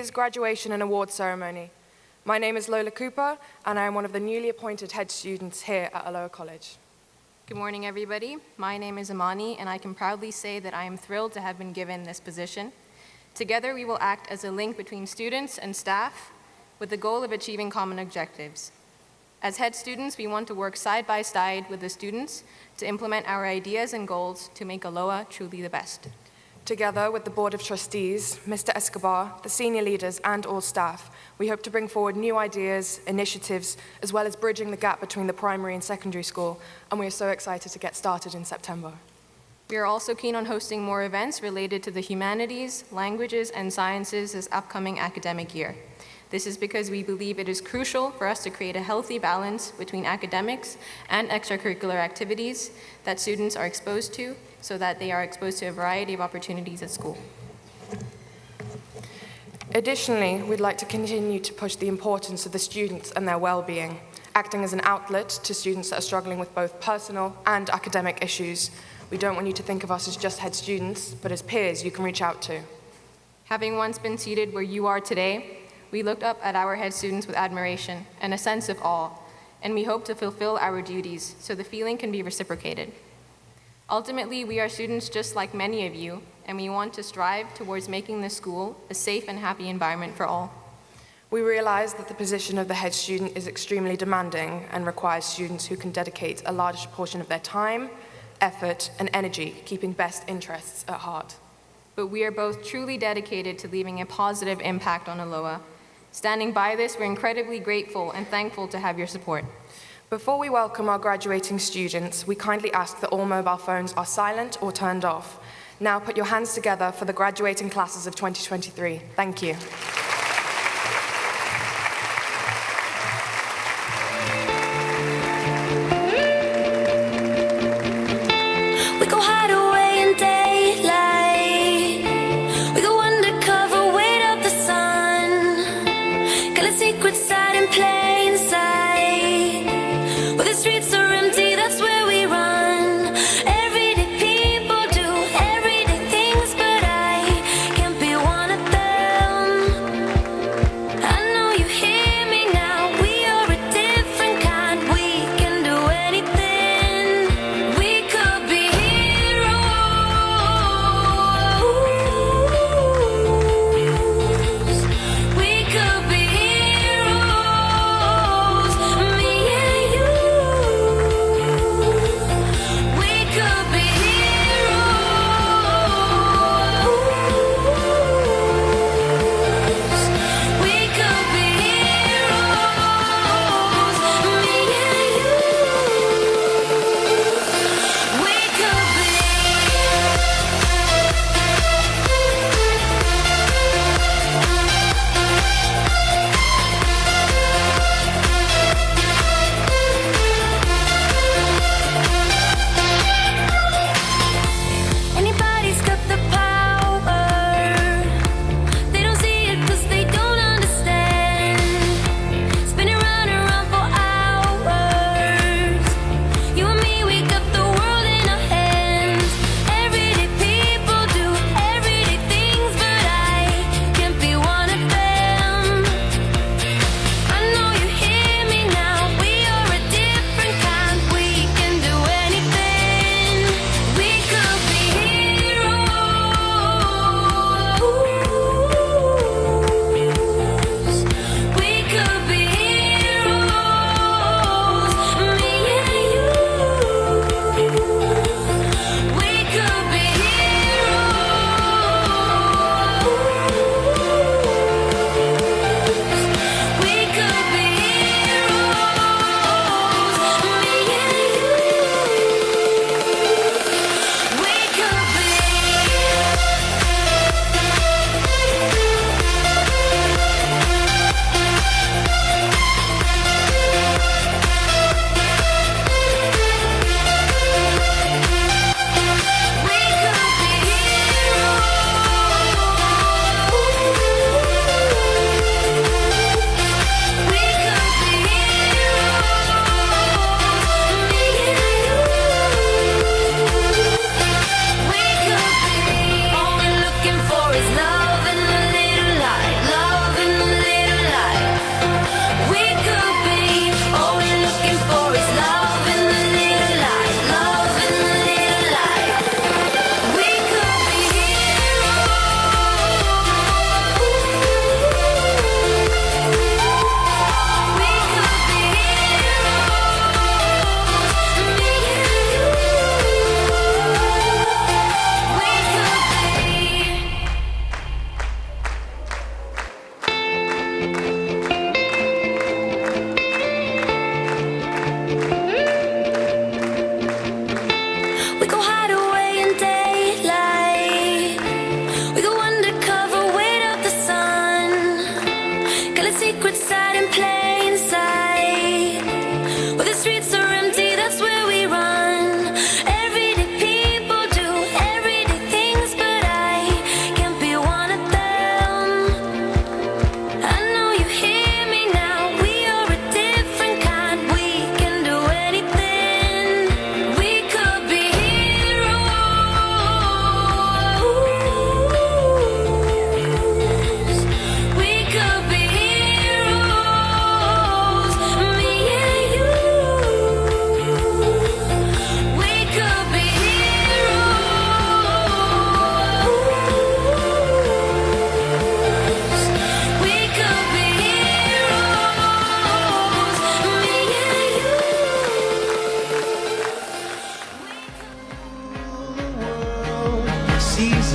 year's graduation and awards ceremony. My name is Lola Cooper, and I am one of the newly appointed head students here at Aloha College. Good morning, everybody. My name is Amani, and I can proudly say that I am thrilled to have been given this position. Together, we will act as a link between students and staff with the goal of achieving common objectives. As head students, we want to work side by side with the students to implement our ideas and goals to make Aloha truly the best. Together with the Board of Trustees, Mr. Escobar, the senior leaders, and all staff, we hope to bring forward new ideas, initiatives, as well as bridging the gap between the primary and secondary school, and we are so excited to get started in September. We are also keen on hosting more events related to the humanities, languages, and sciences this upcoming academic year. This is because we believe it is crucial for us to create a healthy balance between academics and extracurricular activities that students are exposed to, so that they are exposed to a variety of opportunities at school. Additionally, we'd like to continue to push the importance of the students and their well-being, acting as an outlet to students that are struggling with both personal and academic issues. We don't want you to think of us as just head students, but as peers you can reach out to. Having once been seated where you are today, we looked up at our head students with admiration and a sense of awe, and we hope to fulfill our duties so the feeling can be reciprocated. Ultimately, we are students just like many of you, and we want to strive towards making this school a safe and happy environment for all. We realize that the position of the head student is extremely demanding and requires students who can dedicate a large portion of their time, effort, and energy, keeping best interests at heart. But we are both truly dedicated to leaving a positive impact on Aloha. Standing by this, we're incredibly grateful and thankful to have your support. Before we welcome our graduating students, we kindly ask that all mobile phones are silent or turned off. Now put your hands together for the graduating classes of 2023. Thank you. We go hide away in daylight. We go undercover, wait up the sun. Got a secret side in plain sight. Where the streets are empty, that's where we run. Everyday people do everyday things, but I can't be one of them.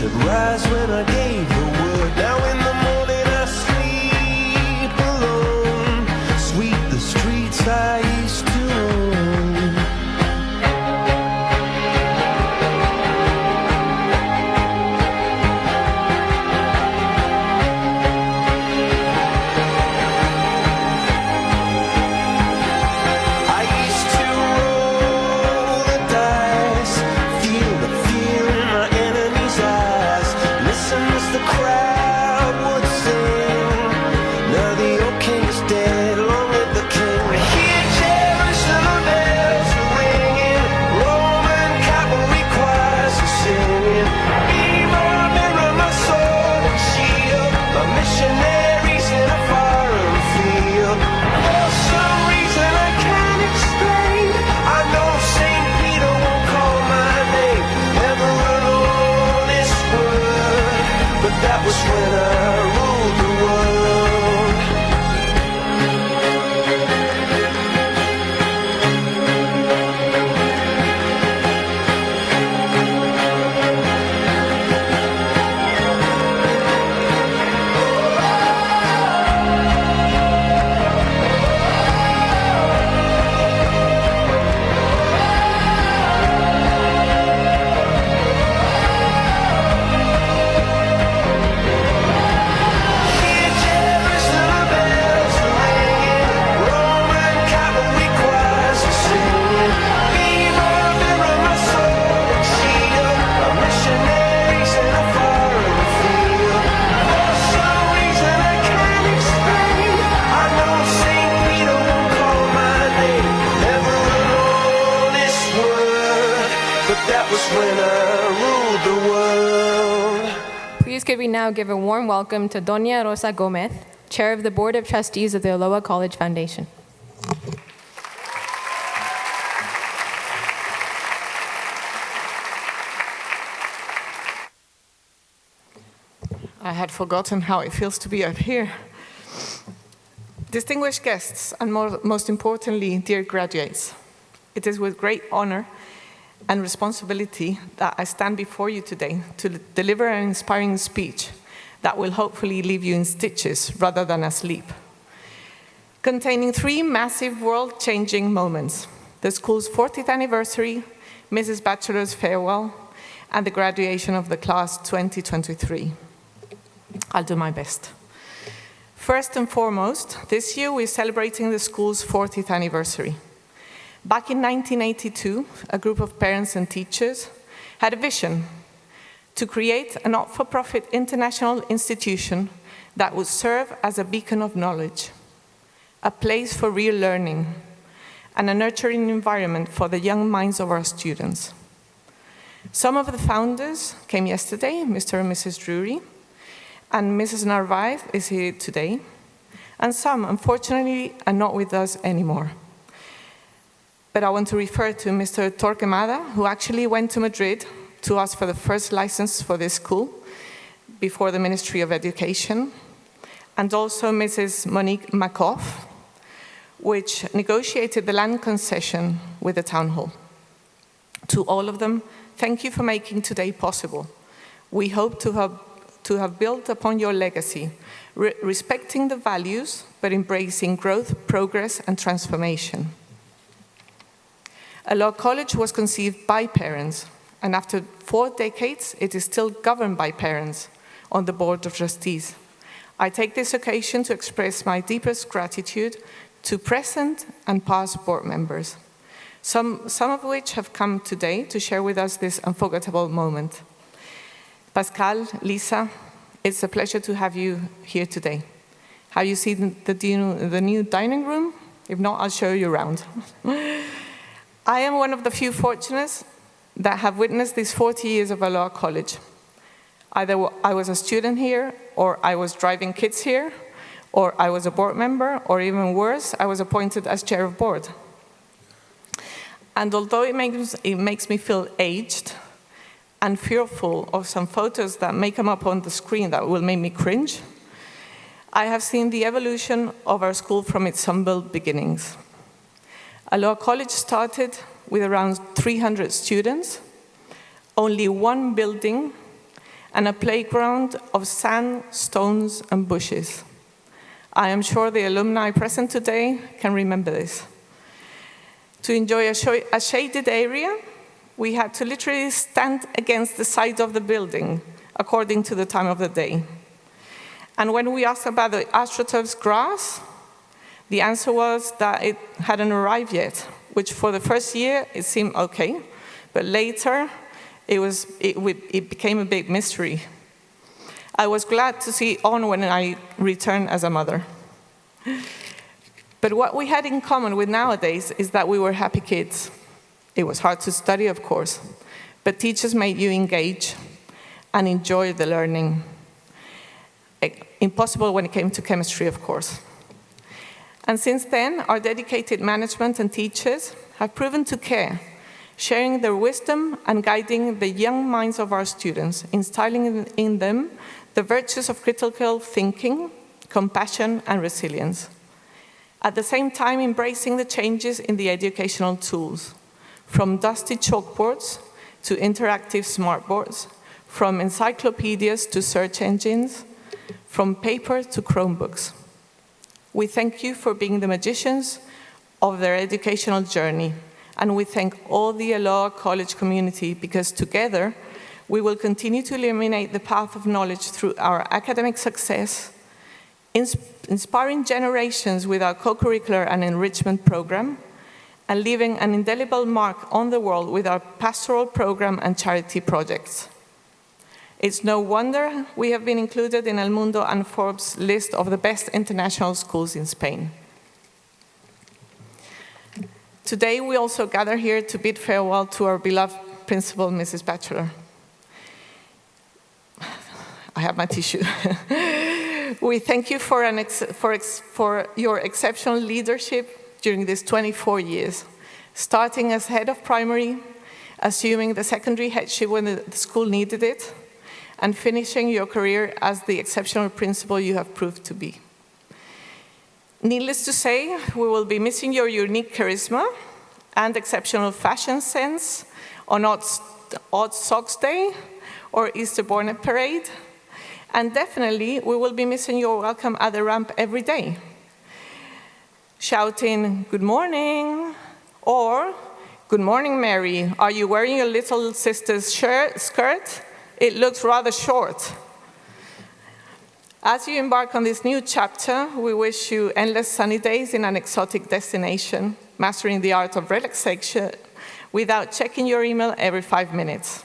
would rise when I gave the word. Now in the morning I sleep alone, sweep the streets I used to own. I used to roll the dice, feel the fear in my enemy's eyes, listen as the crowd would sing. Now the old king's dead, long live the king. I hear Jerusalem bells are ringing, Roman cavalry choirs are singing. Be my mirror, my sword and shield, my missionaries in a foreign field. For some reason I can't explain, I know St. Peter won't call my name, never an honest word, but that was when I ruled the world. Hear Jerusalem bells are ringing, Roman cavalry choirs are singing. Be my mirror, my sword and shield, my missionaries in a foreign field. For some reason I can't explain, I know St. Peter won't call my name, never an honest word, but that was when I ruled the world. Please could we now give a warm welcome to Doña Rosa Gomez, Chair of the Board of Trustees of the Aloha College Foundation. I had forgotten how it feels to be up here. Distinguished guests, and most importantly, dear graduates, it is with great honor and responsibility that I stand before you today to deliver an inspiring speech that will hopefully leave you in stitches rather than asleep. Containing 3 massive world-changing moments: the school's 40th anniversary, Mrs. Bachelor's farewell, and the graduation of the class 2023. I'll do my best. First and foremost, this year we're celebrating the school's 40th anniversary. Back in 1982, a group of parents and teachers had a vision to create a not-for-profit international institution that would serve as a beacon of knowledge, a place for real learning, and a nurturing environment for the young minds of our students. Some of the founders came yesterday, Mr. and Mrs. Drury, and Mrs. Narvaez is here today, and some, unfortunately, are not with us anymore. But I want to refer to Mr. Torquemada, who actually went to Madrid to ask for the first license for this school before the Ministry of Education, and also Mrs. Monique Makoff, which negotiated the land concession with the town hall. To all of them, thank you for making today possible. We hope to have built upon your legacy, respecting the values, but embracing growth, progress, and transformation. Aloha College was conceived by parents, and after 4 decades, it is still governed by parents on the Board of Trustees. I take this occasion to express my deepest gratitude to present and past board members, some of which have come today to share with us this unforgettable moment. Pascal, Lisa, it's a pleasure to have you here today. Have you seen the new dining room? If not, I'll show you around. I am one of the few fortunates that have witnessed these 40 years of Aloha College. Either I was a student here, or I was driving kids here, or I was a board member, or even worse, I was appointed as chair of board. And although it makes me feel aged and fearful of some photos that may come up on the screen that will make me cringe, I have seen the evolution of our school from its humble beginnings. Aloha College started with around 300 students, only 1 building, and a playground of sand, stones, and bushes. I am sure the alumni present today can remember this. To enjoy a shaded area, we had to literally stand against the side of the building, according to the time of the day. And when we asked about the AstroTurf's grass, the answer was that it hadn't arrived yet, which for the first year, it seemed okay, but later, it became a big mystery. I was glad to see it on when I returned as a mother. But what we had in common with nowadays is that we were happy kids. It was hard to study, of course, but teachers made you engage and enjoy the learning. Impossible when it came to chemistry, of course. And since then, our dedicated management and teachers have proven to care, sharing their wisdom and guiding the young minds of our students, instilling in them the virtues of critical thinking, compassion, and resilience. At the same time, embracing the changes in the educational tools, from dusty chalkboards to interactive smartboards, from encyclopedias to search engines, from paper to Chromebooks. We thank you for being the magicians of their educational journey, and we thank all the Aloha College community because together we will continue to illuminate the path of knowledge through our academic success, inspiring generations with our co-curricular and enrichment program, and leaving an indelible mark on the world with our pastoral program and charity projects. It's no wonder we have been included in El Mundo and Forbes' list of the best international schools in Spain. Today, we also gather here to bid farewell to our beloved principal, Mrs. Batchelor. I have my tissue. We thank you for your exceptional leadership during these 24 years, starting as head of primary, assuming the secondary headship when the school needed it, and finishing your career as the exceptional principal you have proved to be. Needless to say, we will be missing your unique charisma and exceptional fashion sense on Odd Socks Day or Easter Bonnet Parade, and definitely we will be missing your welcome at the ramp every day, shouting, "Good morning," or "Good morning, Mary. Are you wearing your little sister's skirt? It looks rather short." As you embark on this new chapter, we wish you endless sunny days in an exotic destination, mastering the art of relaxation without checking your email every 5 minutes.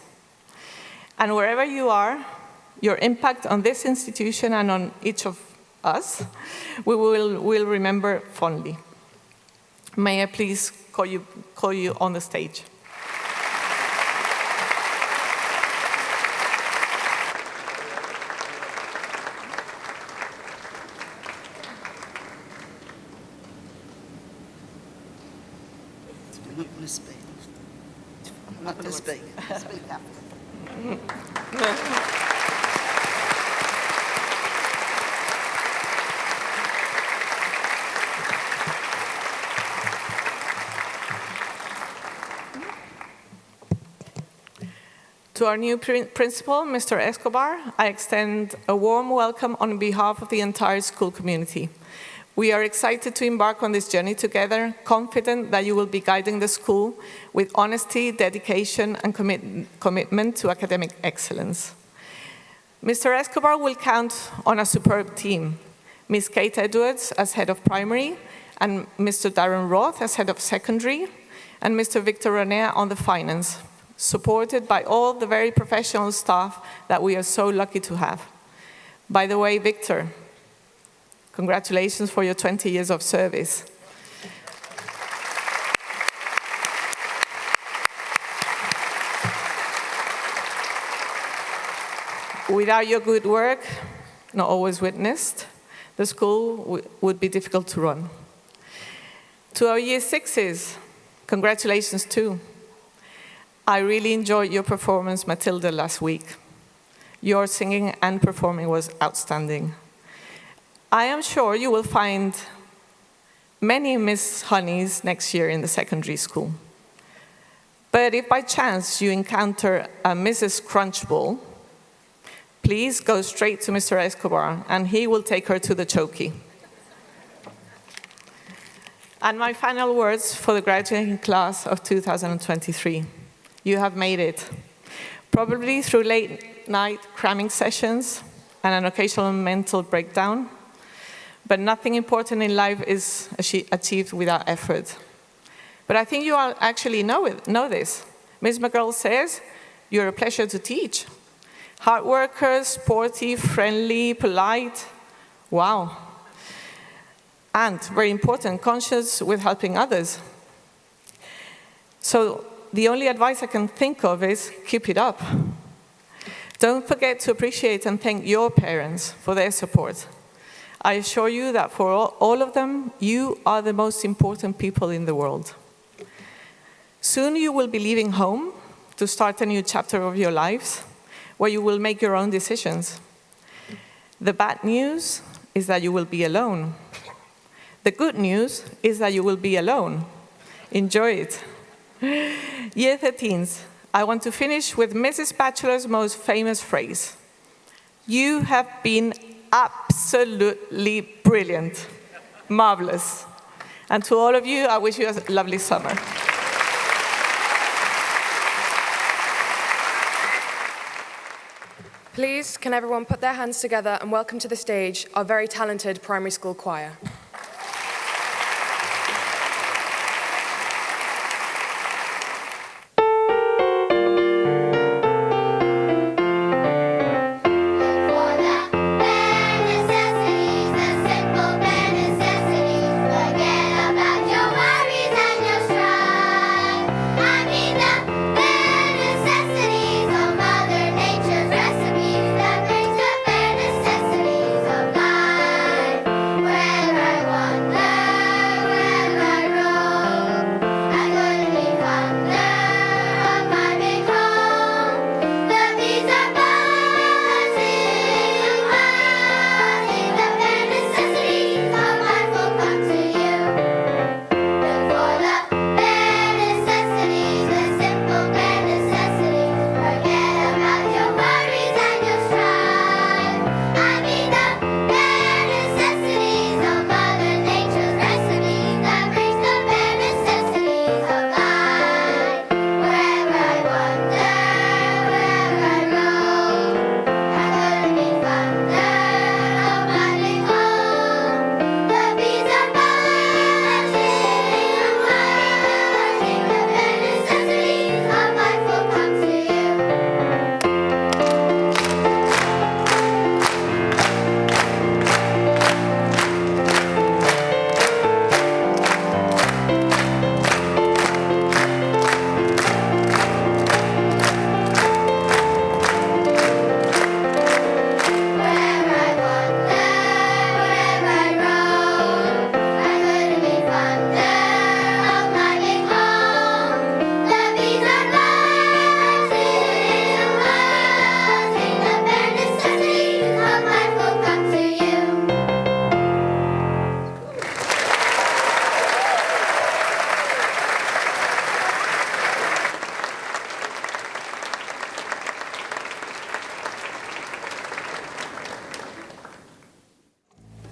And wherever you are, your impact on this institution and on each of us, we will remember fondly. May I please call you on the stage? I'm not going to speak. I'm not going to speak. Speak after. To our new principal, Mr. Escobar, I extend a warm welcome on behalf of the entire school community. We are excited to embark on this journey together, confident that you will be guiding the school with honesty, dedication, and commitment to academic excellence. Mr. Escobar will count on a superb team, Ms. Kate Edwards as head of primary, and Mr. Darren Roth as head of secondary, and Mr. Victor Ronea on the finance, supported by all the very professional staff that we are so lucky to have. By the way, Victor, congratulations for your 20 years of service. Without your good work, not always witnessed, the school would be difficult to run. To our year sixes, congratulations too. I really enjoyed your performance, Matilda, last week. Your singing and performing was outstanding. I am sure you will find many Miss Honeys next year in the secondary school. But if by chance you encounter a Mrs. Crunchbull, please go straight to Mr. Escobar, and he will take her to the chokey. And my final words for the graduating class of 2023. You have made it. Probably through late night cramming sessions and an occasional mental breakdown, but nothing important in life is achieved without effort. But I think you all actually know this. Ms. McGill says, you're a pleasure to teach. Hard workers, sporty, friendly, polite. Wow. And, very important, conscious with helping others. So the only advice I can think of is keep it up. Don't forget to appreciate and thank your parents for their support. I assure you that for all of them, you are the most important people in the world. Soon you will be leaving home to start a new chapter of your lives, where you will make your own decisions. The bad news is that you will be alone. The good news is that you will be alone. Enjoy it. Year 13s, I want to finish with Mrs. Batchelor's most famous phrase. You have been absolutely brilliant. Marvelous. And to all of you, I wish you a lovely summer. Please, can everyone put their hands together and welcome to the stage our very talented primary school choir.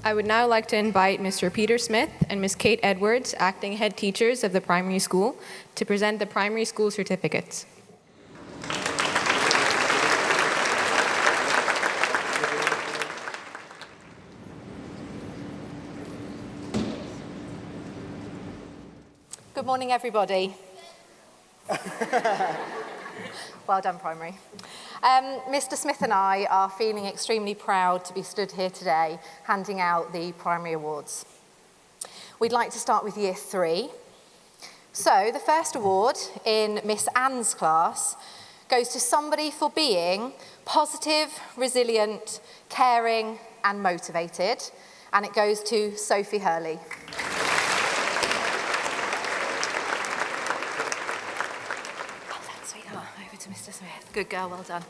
I would now like to invite Mr. Peter Smith and Ms. Kate Edwards, acting head teachers of the primary school, to present the primary school certificates. Good morning, everybody. Well done, primary. Mr. Smith and I are feeling extremely proud to be stood here today handing out the primary awards. We'd like to start with year 3. So the first award in Miss Anne's class goes to somebody for being positive, resilient, caring and motivated, and it goes to Sophie Hurley. Over to Mr. Smith. Good girl, well done.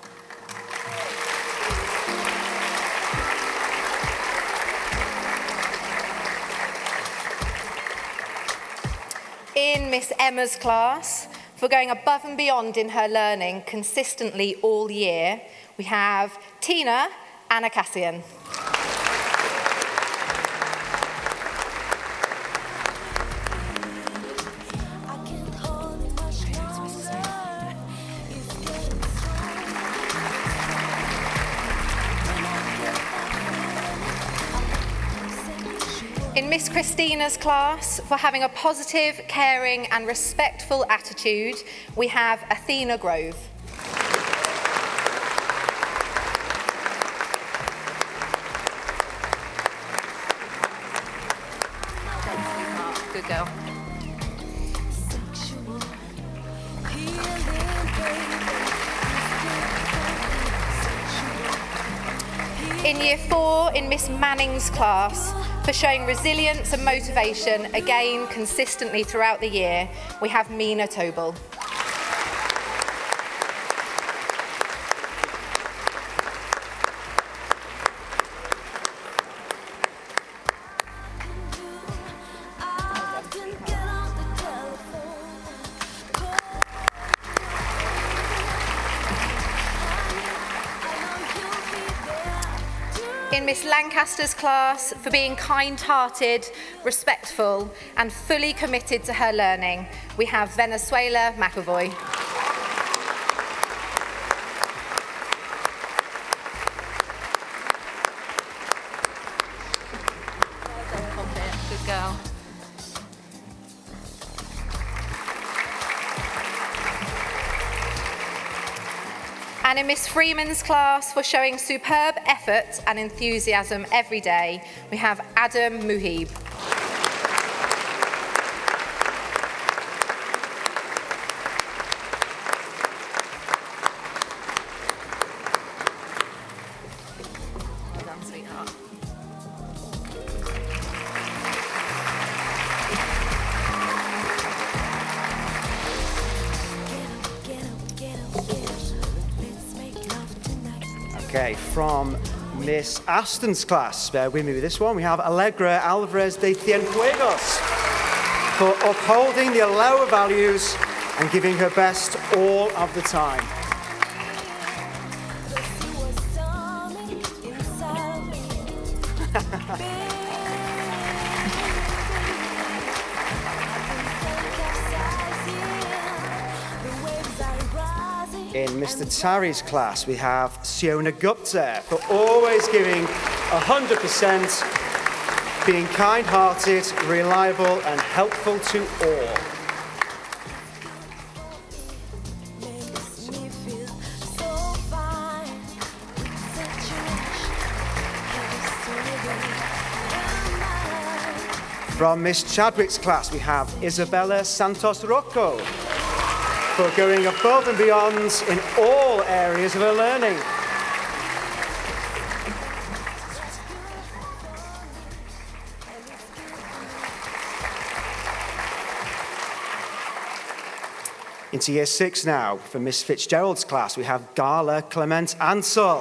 In Miss Emma's class, For going above and beyond in her learning consistently all year, we have Tina Anakassian. In Miss Christina's class, for having a positive, caring and respectful attitude, we have Athena Grove. Good girl. In Year 4, in Miss Manning's class, for showing resilience and motivation, again, consistently throughout the year, we have Mina Tobel. In Miss Lancaster's class, for being kind-hearted, respectful, and fully committed to her learning, we have Venezuela McAvoy. Good girl. And in Miss Freeman's class, for showing superb effort and enthusiasm every day, we have Adam Muhib. Well done, sweetheart. Okay, from Miss Aston's class, bear with me with this one, we have Allegra Alvarez de Cienfuegos for upholding the Aloha values and giving her best all of the time. In Mr. Tari's class, we have Siona Gupta for always giving 100%, being kind-hearted, reliable, and helpful to all. From Miss Chadwick's class, we have Isabella Santos Rocco for going above and beyond in all areas of her learning. Into Year 6 now, for Miss Fitzgerald's class, we have Gala Clement Ansel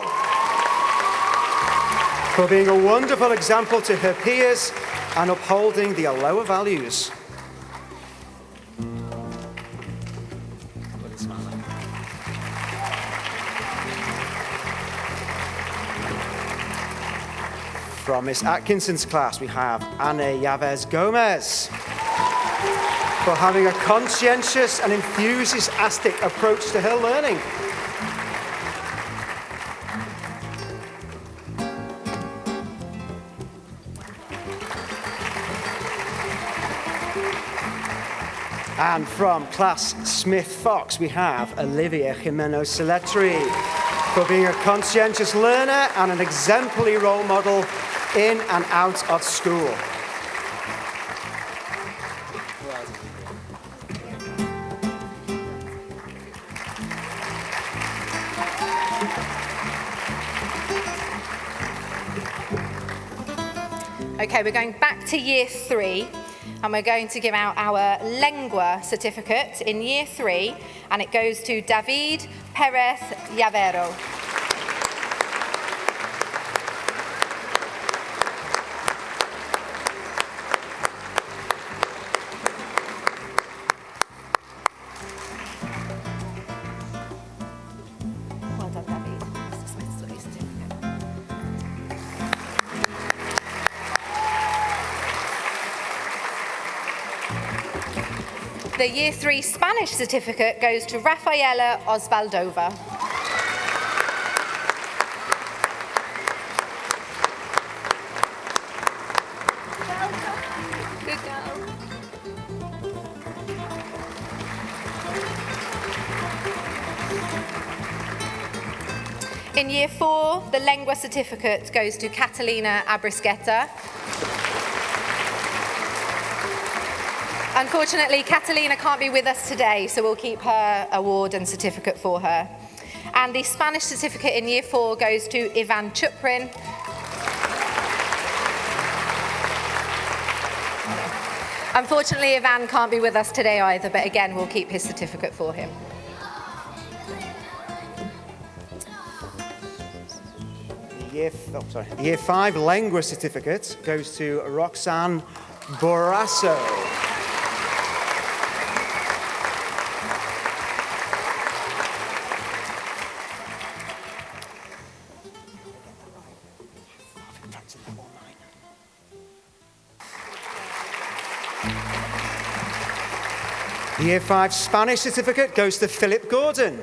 for being a wonderful example to her peers and upholding the Aloha values. From Miss Atkinson's class, we have Anna Yavez Gomez for having a conscientious and enthusiastic approach to her learning. And from class Smith-Fox, we have Olivia Jimeno Seletri for being a conscientious learner and an exemplary role model in and out of school. Okay, we're going back to Year 3 and we're going to give out our Lengua certificate in Year 3 and it goes to David Perez Llavero. The Year 3 Spanish certificate goes to Rafaela Osvaldova. Good girl. In Year 4, the Lengua certificate goes to Catalina Abrisqueta. Unfortunately, Catalina can't be with us today, so we'll keep her award and certificate for her. And the Spanish certificate in Year 4 goes to Ivan Chuprin. Unfortunately, Ivan can't be with us today either, but again, we'll keep his certificate for him. The Year 5 Lengua certificate goes to Roxanne Borasso. The Year 5 Spanish certificate goes to Philip Gordon.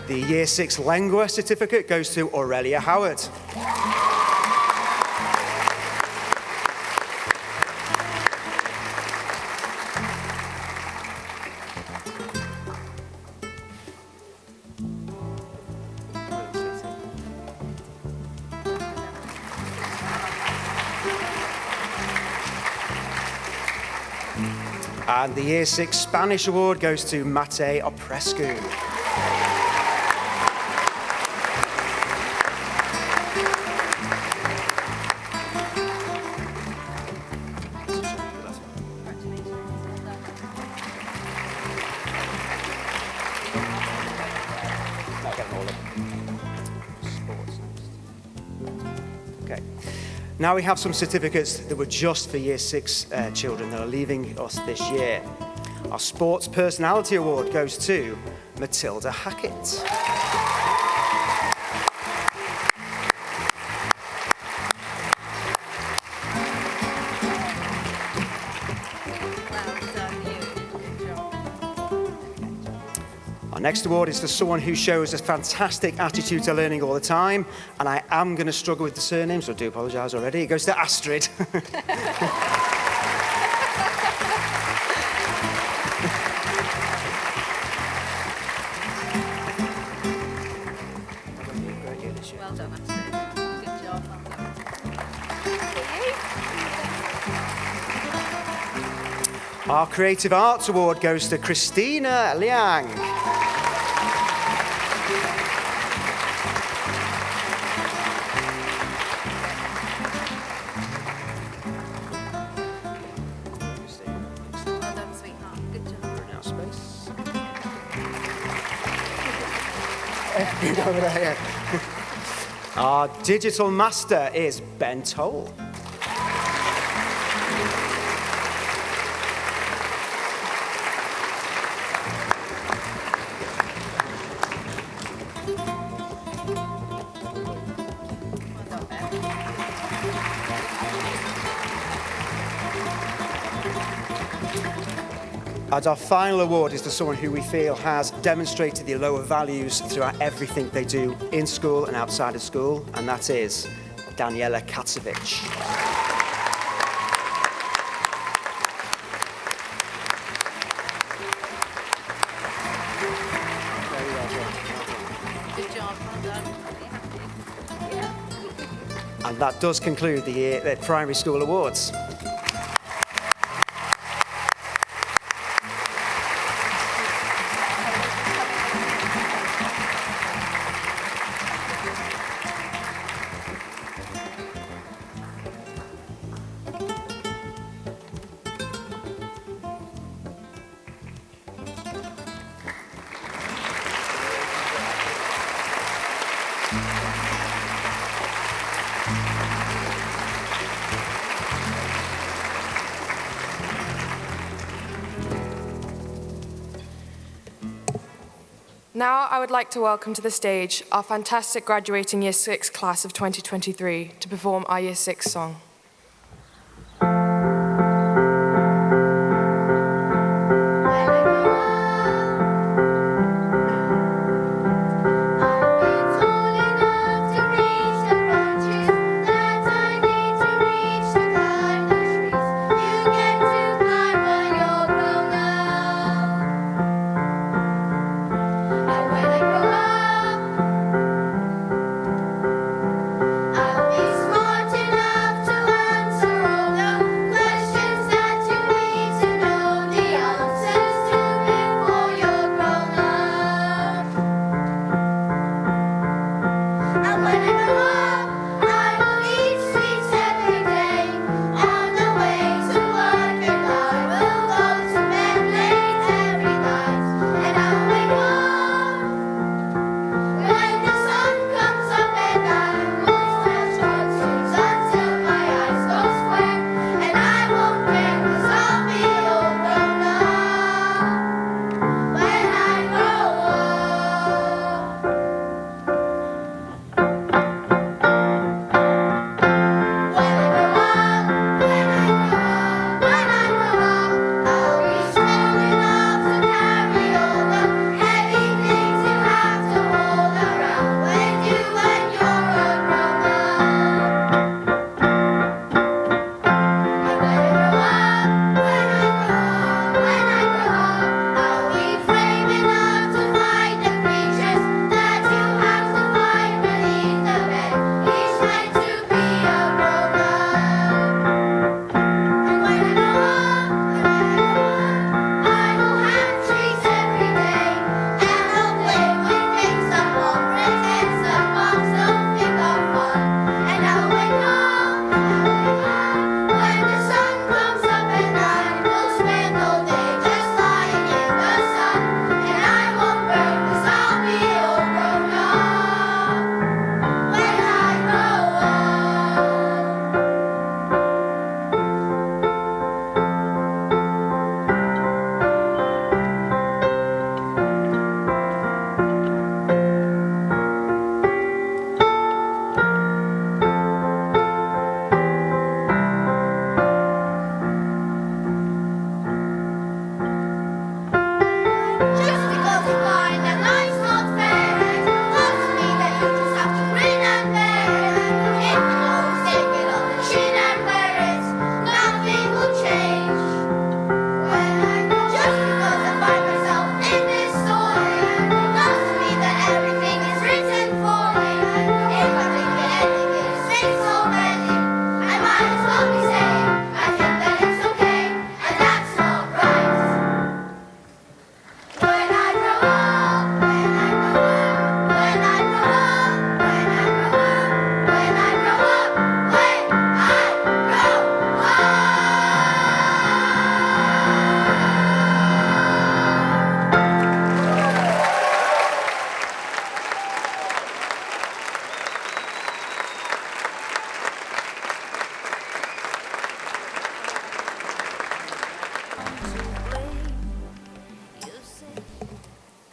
The Year 6 Lengua certificate goes to Aurelia Howard. And the Year 6 Spanish award goes to Mate Oprescu. Okay. Now we have some certificates that were just for Year 6 children that are leaving us this year. Our Sports Personality Award goes to Matilda Hackett. Our next award is for someone who shows a fantastic attitude to learning all the time, and I am going to struggle with the surname, so I do apologise already. It goes to Astrid. Well done, Astrid. Good job. Well done. Our Creative Arts Award goes to Christina Liang. Well done, sweetheart. Good job. Now space. Over there, yeah. Our Digital Master is Ben Toll. And our final award is to someone who we feel has demonstrated the Aloha values throughout everything they do in school and outside of school, and that is Daniela Katsevich. Good job. Well done. And that does conclude the primary school awards. Now I would like to welcome to the stage our fantastic graduating Year 6 class of 2023 to perform our Year 6 song.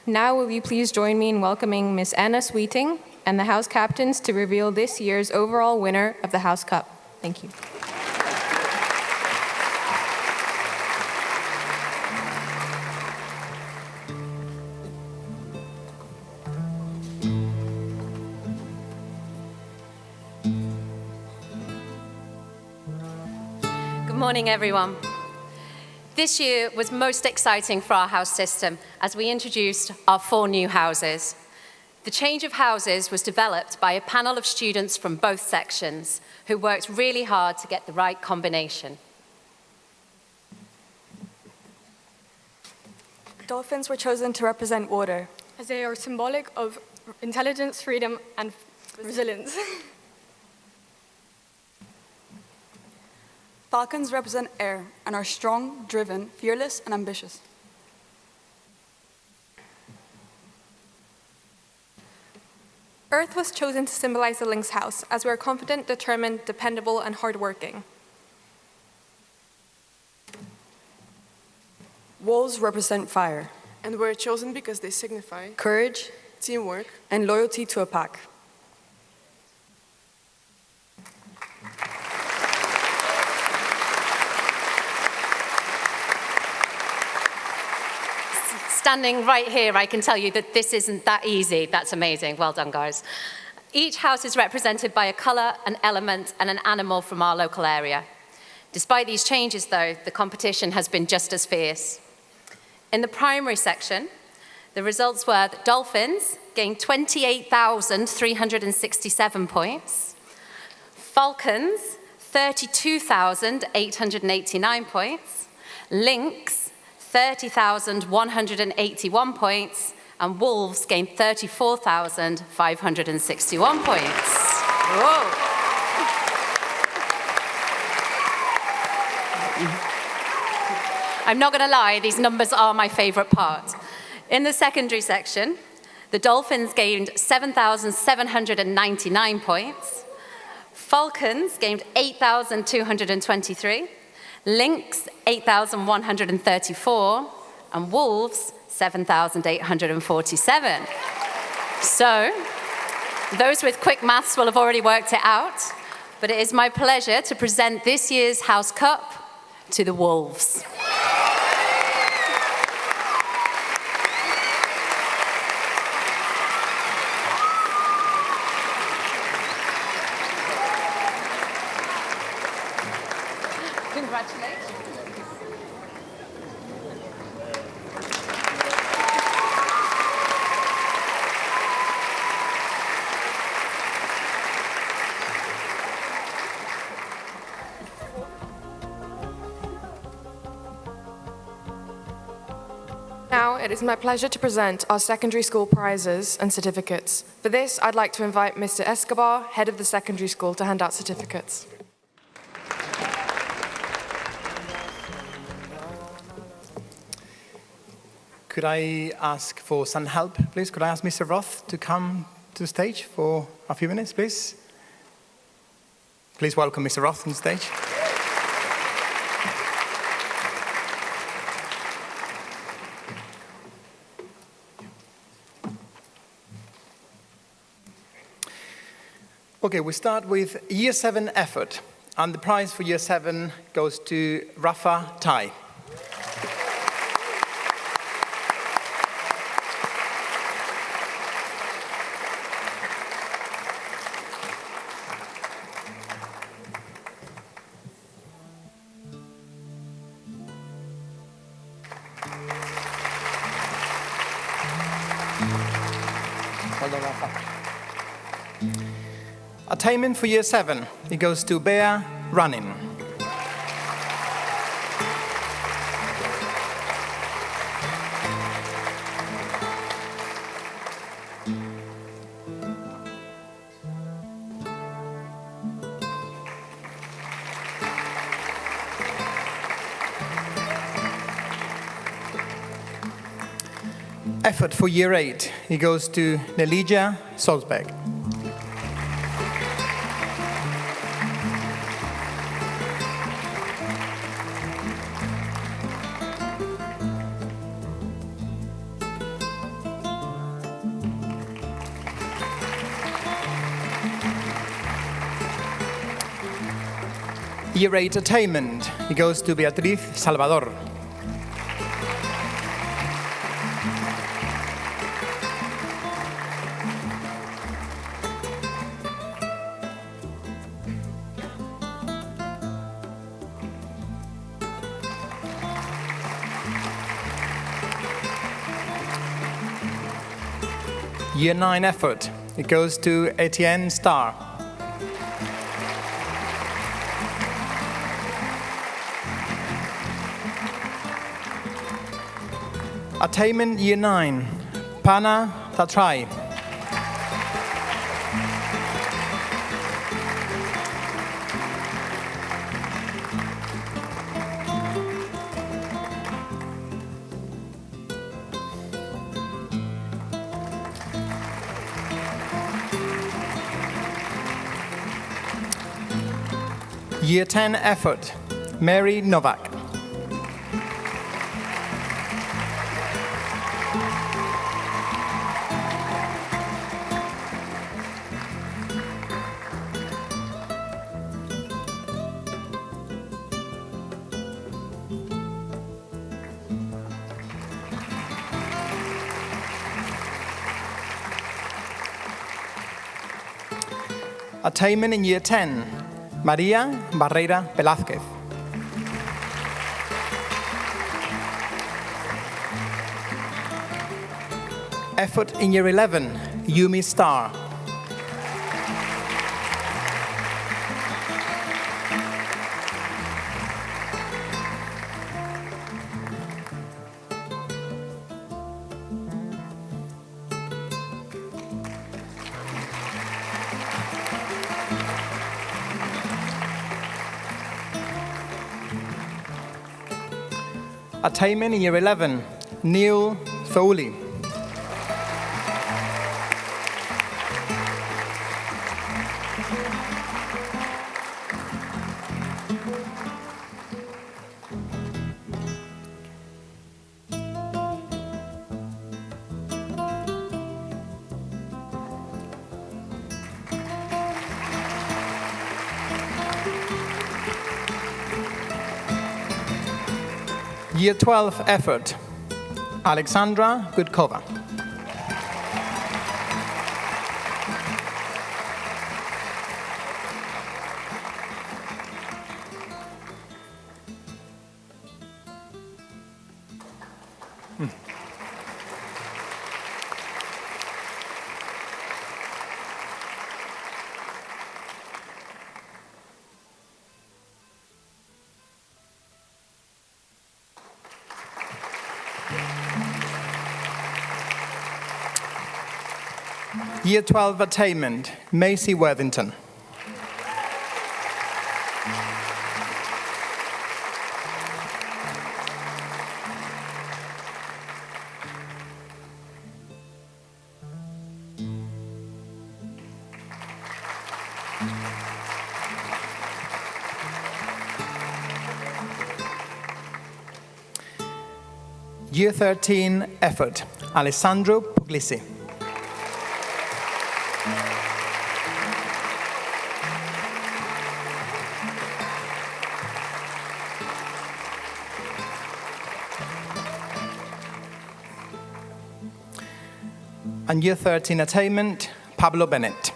Now will you please join me in welcoming Miss Anna Sweeting and the House Captains to reveal this year's overall winner of the House Cup. Thank you. Good morning, everyone. This year was most exciting for our house system as we introduced our 4 new houses. The change of houses was developed by a panel of students from both sections who worked really hard to get the right combination. Dolphins were chosen to represent water, as they are symbolic of intelligence, freedom, and resilience. Falcons represent air and are strong, driven, fearless, and ambitious. Earth was chosen to symbolize the Lynx house, as we are confident, determined, dependable, and hardworking. Wolves represent fire, And were chosen because they signify courage, teamwork, and loyalty to a pack. Standing right here, I can tell you that this isn't that easy. That's amazing. Well done, guys. Each house is represented by a colour, an element, and an animal from our local area. Despite these changes, though, the competition has been just as fierce. In the primary section, the results were that dolphins gained 28,367 points, falcons, 32,889 points, lynx, 30,181 points, and wolves gained 34,561 points. Whoa. I'm not going to lie, these numbers are my favorite part. In the secondary section, the dolphins gained 7,799 points, falcons gained 8,223, lynx 8,134, and wolves 7,847. So, those with quick maths will have already worked it out, but it is my pleasure to present this year's House Cup to the Wolves. Congratulations. Now, it is my pleasure to present our secondary school prizes and certificates. For this, I'd like to invite Mr. Escobar, head of the secondary school, to hand out certificates. Could I ask for some help, please? Could I ask Mr. Roth to come to the stage for a few minutes, please? Please welcome Mr. Roth on the stage. Okay, we start with Year 7 effort, and the prize for Year 7 goes to Rafa Tai. Well done, Rafa. Attainment for Year 7, it goes to Bea Running. Effort for Year 8, it goes to Nelija Solsberg. Year 8 attainment, it goes to Beatriz Salvador. Year 9 effort, it goes to Etienne Starr. Attainment Year 9, Pana Tatrai. Year 10 effort, Mary Novak. Attainment in Year 10, Maria Barreira Velázquez. Effort in Year 11, Yumi Star. Attainment in Year 11, Neil Foley. Year 12 effort, Alexandra Gudkova. Year 12 attainment, Macy Worthington. Year 13 effort, Alessandro Puglisi. And Year 13 attainment, Pablo Bennett.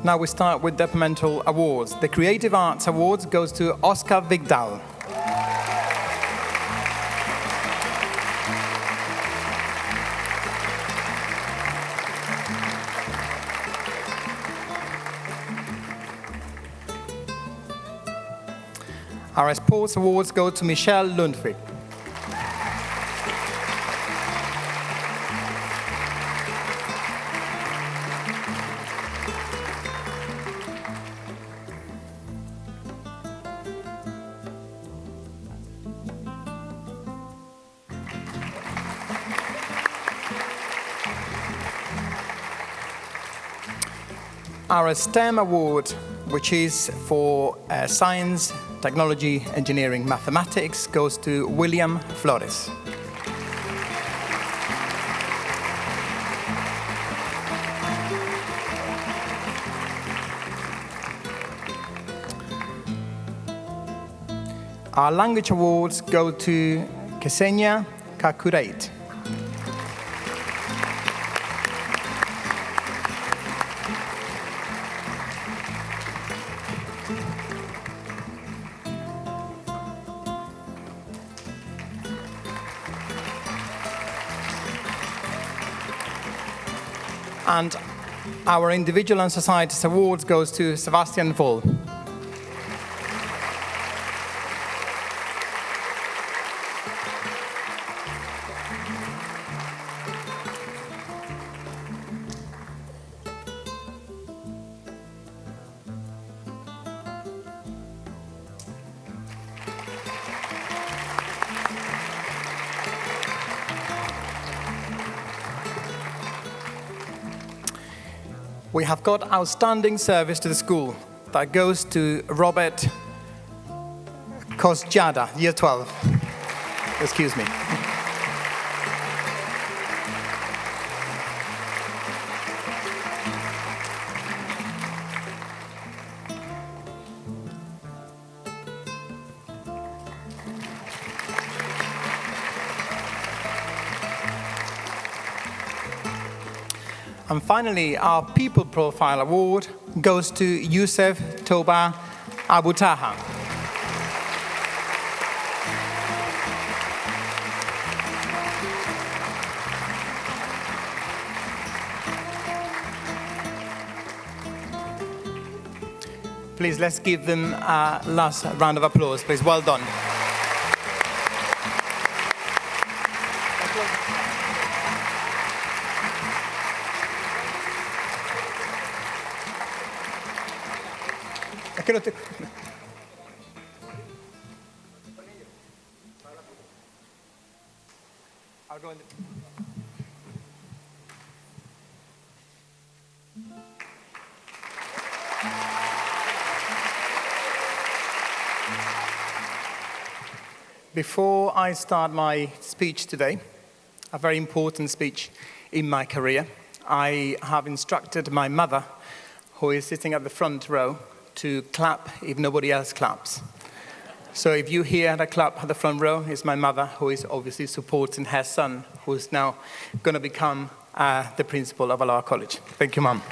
Now we start with departmental awards. The Creative Arts Awards goes to Oscar Vigdal. Our Sports Awards go to Michelle Lundvik. Our STEM Award, which is for science, technology, engineering, mathematics, goes to William Flores. Our language awards go to Ksenia Kakureit. And our Individual and Societies Awards goes to Sebastian Voll. we have got outstanding service to the school that goes to Robert Kosjada, year 12. Excuse me. And finally, our People Profile Award goes to Youssef Toba Abutaha. Please, let's give them a last round of applause, please. Well done. I'll go in Before I start my speech today, a very important speech in my career, I have instructed my mother, who is sitting at the front row, to clap if nobody else claps. So if you hear the clap at the front row, it's my mother, who is obviously supporting her son, who is now going to become the principal of Aloha College. Thank you, Mum.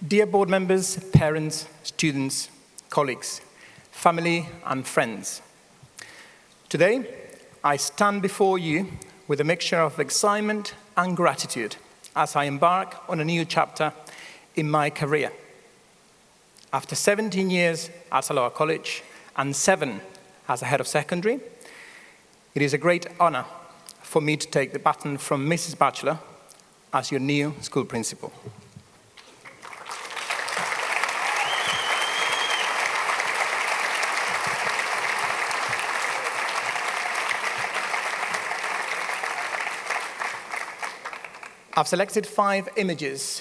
Dear board members, parents, students, colleagues, family and friends, today I stand before you with a mixture of excitement and gratitude as I embark on a new chapter in my career. After 17 years at Aloha College and 7 as a head of secondary, it is a great honor for me to take the baton from Mrs. Batchelor as your new school principal. I've selected 5 images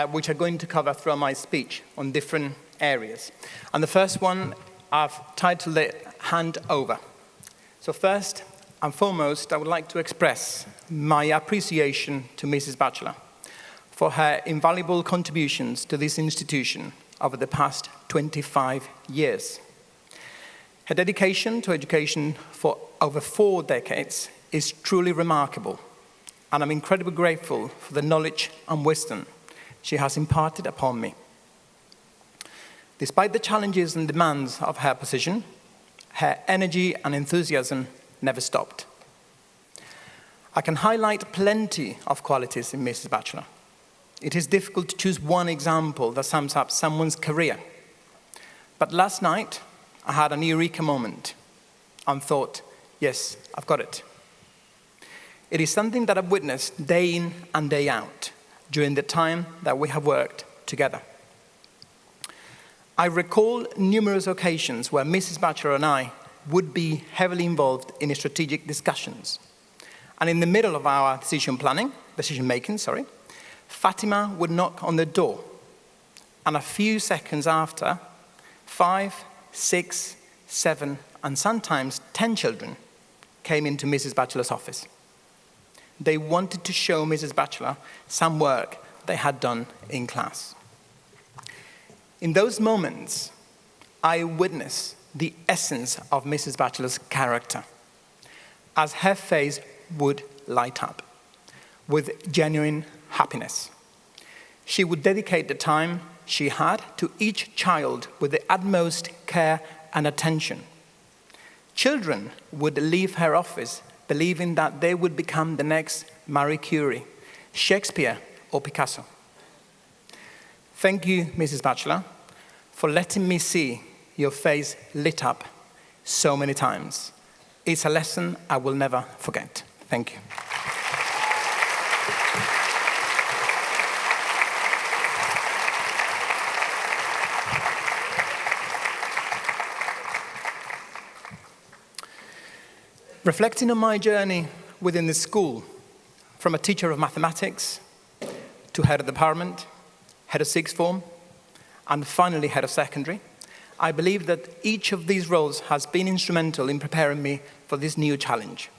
which I'm going to cover throughout my speech on different areas. And the first one, I've titled it Hand Over. So first and foremost, I would like to express my appreciation to Mrs. Batchelor for her invaluable contributions to this institution over the past 25 years. Her dedication to education for over 4 decades is truly remarkable. And I'm incredibly grateful for the knowledge and wisdom she has imparted upon me. Despite the challenges and demands of her position, her energy and enthusiasm never stopped. I can highlight plenty of qualities in Mrs. Batchelor. It is difficult to choose one example that sums up someone's career. But last night, I had an eureka moment and thought, yes, I've got it. It is something that I've witnessed day in and day out during the time that we have worked together. I recall numerous occasions where Mrs. Batchelor and I would be heavily involved in strategic discussions. And in the middle of our decision making, Fatima would knock on the door. And a few seconds after, 5, 6, 7, and sometimes 10 children came into Mrs. Batchelor's office. They wanted to show Mrs. Batchelor some work they had done in class. In those moments, I witnessed the essence of Mrs. Batchelor's character, as her face would light up with genuine happiness. She would dedicate the time she had to each child with the utmost care and attention. Children would leave her office believing that they would become the next Marie Curie, Shakespeare, or Picasso. Thank you, Mrs. Batchelor, for letting me see your face lit up so many times. It's a lesson I will never forget. Thank you. Reflecting on my journey within the school, from a teacher of mathematics to head of the department, head of sixth form, and finally head of secondary, I believe that each of these roles has been instrumental in preparing me for this new challenge.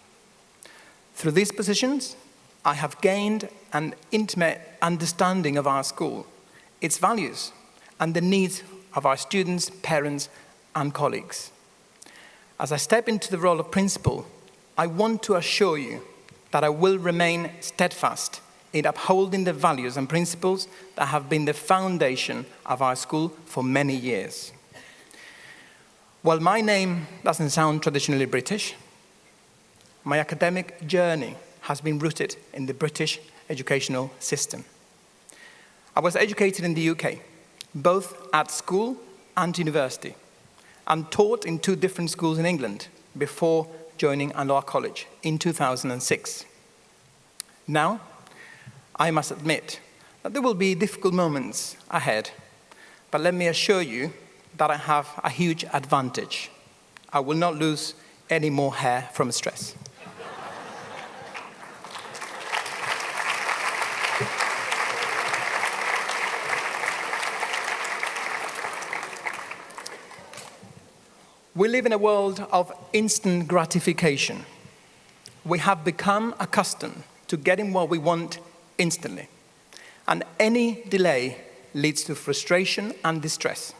Through these positions, I have gained an intimate understanding of our school, its values, and the needs of our students, parents, and colleagues. As I step into the role of principal, I want to assure you that I will remain steadfast in upholding the values and principles that have been the foundation of our school for many years. While my name doesn't sound traditionally British, my academic journey has been rooted in the British educational system. I was educated in the UK, both at school and university, and taught in 2 different schools in England before joining Aloha College in 2006. Now, I must admit that there will be difficult moments ahead, but let me assure you that I have a huge advantage. I will not lose any more hair from stress. We live in a world of instant gratification. We have become accustomed to getting what we want instantly, and any delay leads to frustration and distress.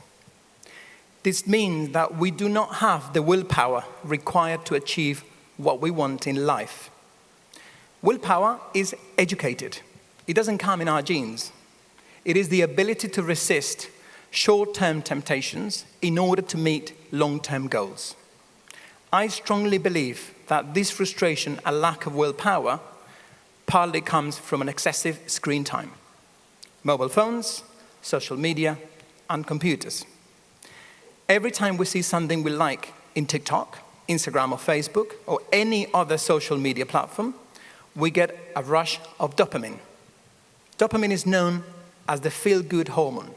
This means that we do not have the willpower required to achieve what we want in life. Willpower is educated. It doesn't come in our genes. It is the ability to resist short-term temptations in order to meet long-term goals. I strongly believe that this frustration and lack of willpower partly comes from an excessive screen time. Mobile phones, social media, and computers. Every time we see something we like in TikTok, Instagram or Facebook, or any other social media platform, we get a rush of dopamine. Dopamine is known as the feel-good hormone.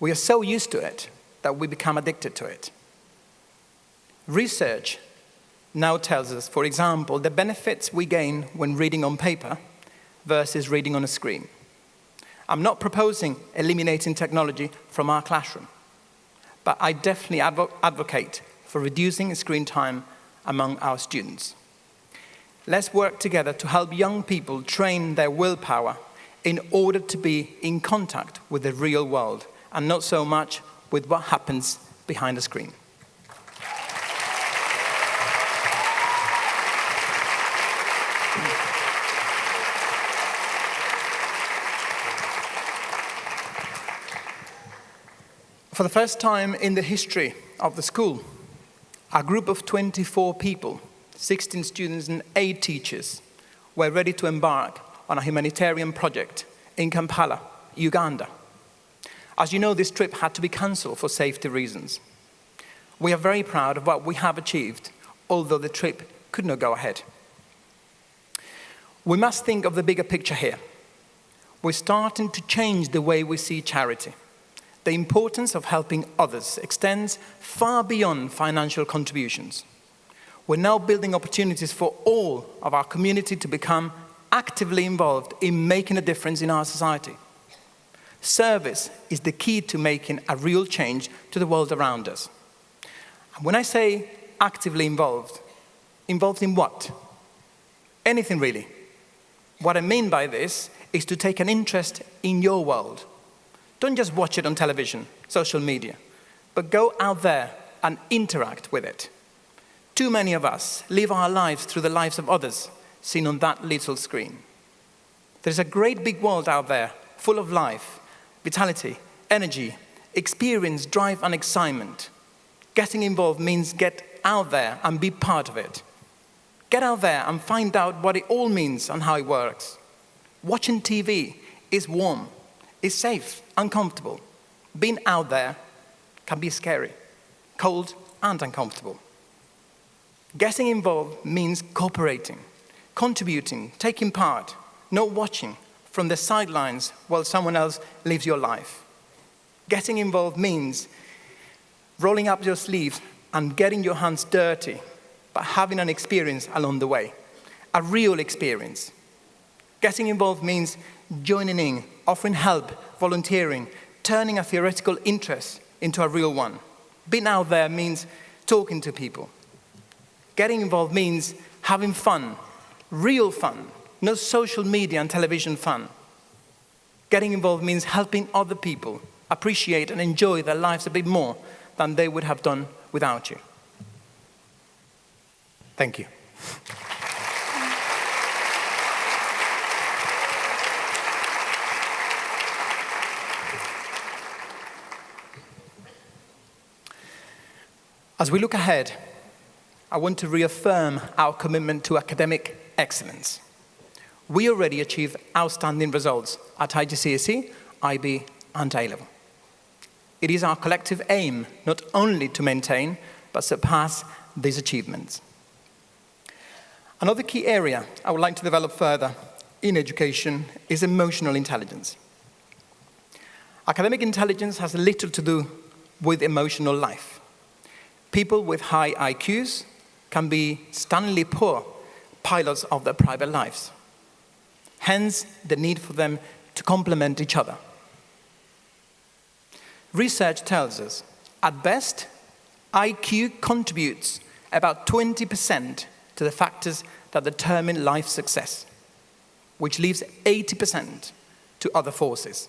We are so used to it that we become addicted to it. Research now tells us, for example, the benefits we gain when reading on paper versus reading on a screen. I'm not proposing eliminating technology from our classroom, but I definitely advocate for reducing screen time among our students. Let's work together to help young people train their willpower in order to be in contact with the real world and not so much with what happens behind the screen. For the first time in the history of the school, a group of 24 people, 16 students and 8 teachers, were ready to embark on a humanitarian project in Kampala, Uganda. As you know, this trip had to be cancelled for safety reasons. We are very proud of what we have achieved, although the trip could not go ahead. We must think of the bigger picture here. We're starting to change the way we see charity. The importance of helping others extends far beyond financial contributions. We're now building opportunities for all of our community to become actively involved in making a difference in our society. Service is the key to making a real change to the world around us. And when I say actively involved in what? Anything really. What I mean by this is to take an interest in your world. Don't just watch it on television, social media, but go out there and interact with it. Too many of us live our lives through the lives of others, seen on that little screen. There's a great big world out there, full of life, vitality, energy, experience, drive, and excitement. Getting involved means get out there and be part of it. Get out there and find out what it all means and how it works. Watching TV is warm, is safe, and comfortable. Being out there can be scary, cold, and uncomfortable. Getting involved means cooperating, contributing, taking part, not watching from the sidelines while someone else lives your life. Getting involved means rolling up your sleeves and getting your hands dirty, but having an experience along the way, a real experience. Getting involved means joining in, offering help, volunteering, turning a theoretical interest into a real one. Being out there means talking to people. Getting involved means having fun, real fun, no social media and television fun. Getting involved means helping other people appreciate and enjoy their lives a bit more than they would have done without you. Thank you. As we look ahead, I want to reaffirm our commitment to academic excellence. We already achieve outstanding results at IGCSE, IB, and A-level. It is our collective aim not only to maintain, but surpass these achievements. Another key area I would like to develop further in education is emotional intelligence. Academic intelligence has little to do with emotional life. People with high IQs can be stunningly poor pilots of their private lives. Hence, the need for them to complement each other. Research tells us, at best, IQ contributes about 20% to the factors that determine life success, which leaves 80% to other forces.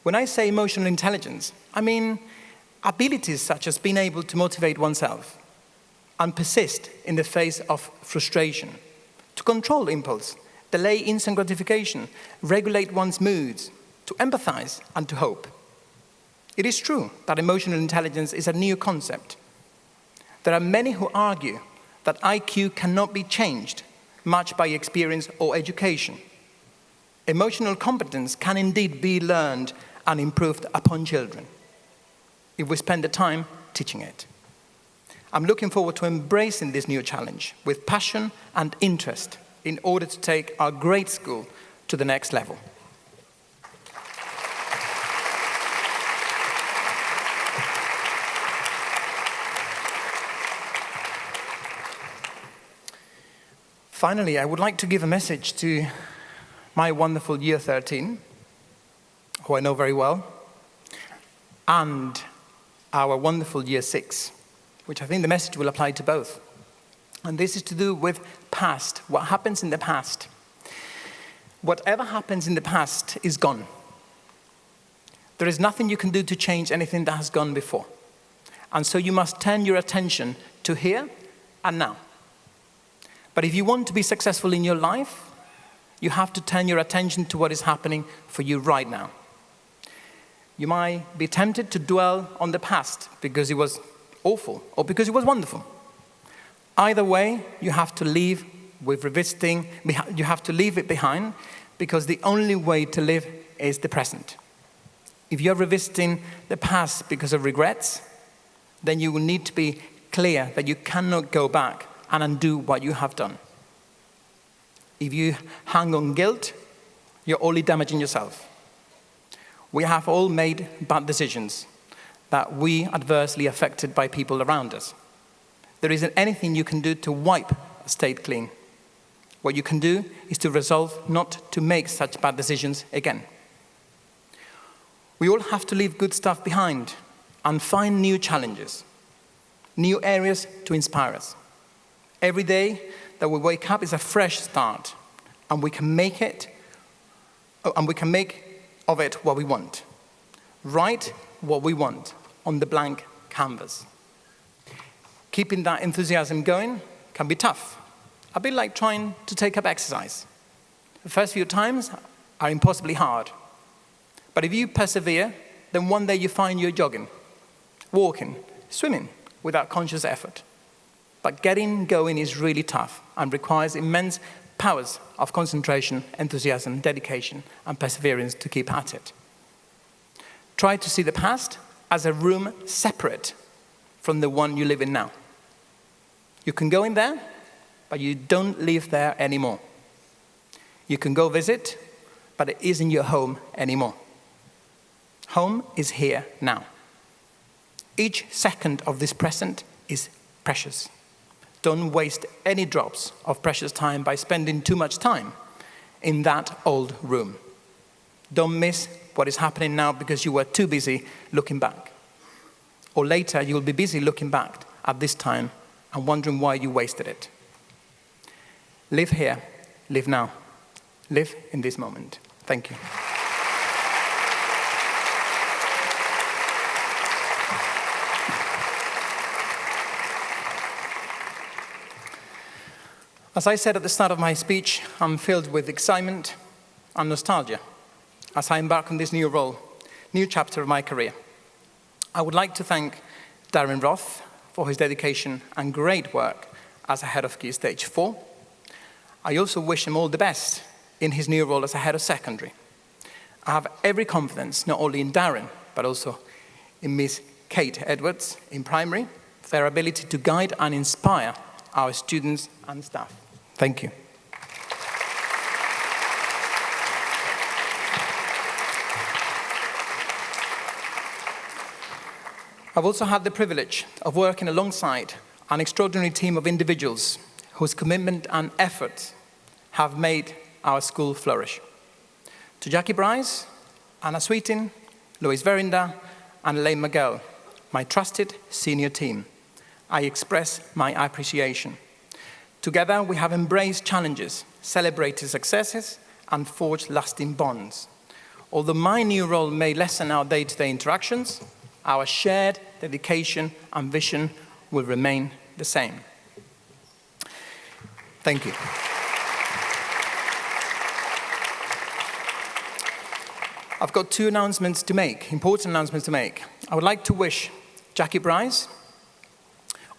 When I say emotional intelligence, I mean abilities such as being able to motivate oneself and persist in the face of frustration, to control impulse, delay instant gratification, regulate one's moods, to empathize and to hope. It is true that emotional intelligence is a new concept. There are many who argue that IQ cannot be changed much by experience or education. Emotional competence can indeed be learned and improved upon children, if we spend the time teaching it. I'm looking forward to embracing this new challenge with passion and interest in order to take our great school to the next level. Finally, I would like to give a message to my wonderful Year 13, who I know very well, and our wonderful Year 6, which I think the message will apply to both. And this is to do with past, what happens in the past. Whatever happens in the past is gone. There is nothing you can do to change anything that has gone before. And so you must turn your attention to here and now. But if you want to be successful in your life, you have to turn your attention to what is happening for you right now. You might be tempted to dwell on the past because it was awful or because it was wonderful. Either way, you have to leave with revisiting, you have to leave it behind because the only way to live is the present. If you're revisiting the past because of regrets, then you will need to be clear that you cannot go back and undo what you have done. If you hang on guilt, you're only damaging yourself. We have all made bad decisions that we adversely affected by people around us. There isn't anything you can do to wipe a state clean. What you can do is to resolve not to make such bad decisions again. We all have to leave good stuff behind and find new challenges, new areas to inspire us. Every day that we wake up is a fresh start, and we can make of it what we want. Write what we want on the blank canvas. Keeping that enthusiasm going can be tough, a bit like trying to take up exercise. The first few times are impossibly hard. But if you persevere, then one day you find you're jogging, walking, swimming without conscious effort. But getting going is really tough and requires immense powers of concentration, enthusiasm, dedication, and perseverance to keep at it. Try to see the past as a room separate from the one you live in now. You can go in there, but you don't live there anymore. You can go visit, but it isn't your home anymore. Home is here now. Each second of this present is precious. Don't waste any drops of precious time by spending too much time in that old room. Don't miss what is happening now because you were too busy looking back. Or later, you'll be busy looking back at this time and wondering why you wasted it. Live here, live now. Live in this moment. Thank you. As I said at the start of my speech, I'm filled with excitement and nostalgia as I embark on this new role, new chapter of my career. I would like to thank Darren Roth for his dedication and great work as a head of Key Stage 4. I also wish him all the best in his new role as a head of secondary. I have every confidence, not only in Darren, but also in Miss Kate Edwards in primary, for their ability to guide and inspire our students and staff. Thank you. I've also had the privilege of working alongside an extraordinary team of individuals whose commitment and effort have made our school flourish. To Jackie Bryce, Anna Sweetin, Louise Verinda, and Elaine Miguel, my trusted senior team, I express my appreciation. Together, we have embraced challenges, celebrated successes, and forged lasting bonds. Although my new role may lessen our day-to-day interactions, our shared dedication and vision will remain the same. Thank you. I've got two announcements to make, important announcements to make. I would like to wish Jackie Bryce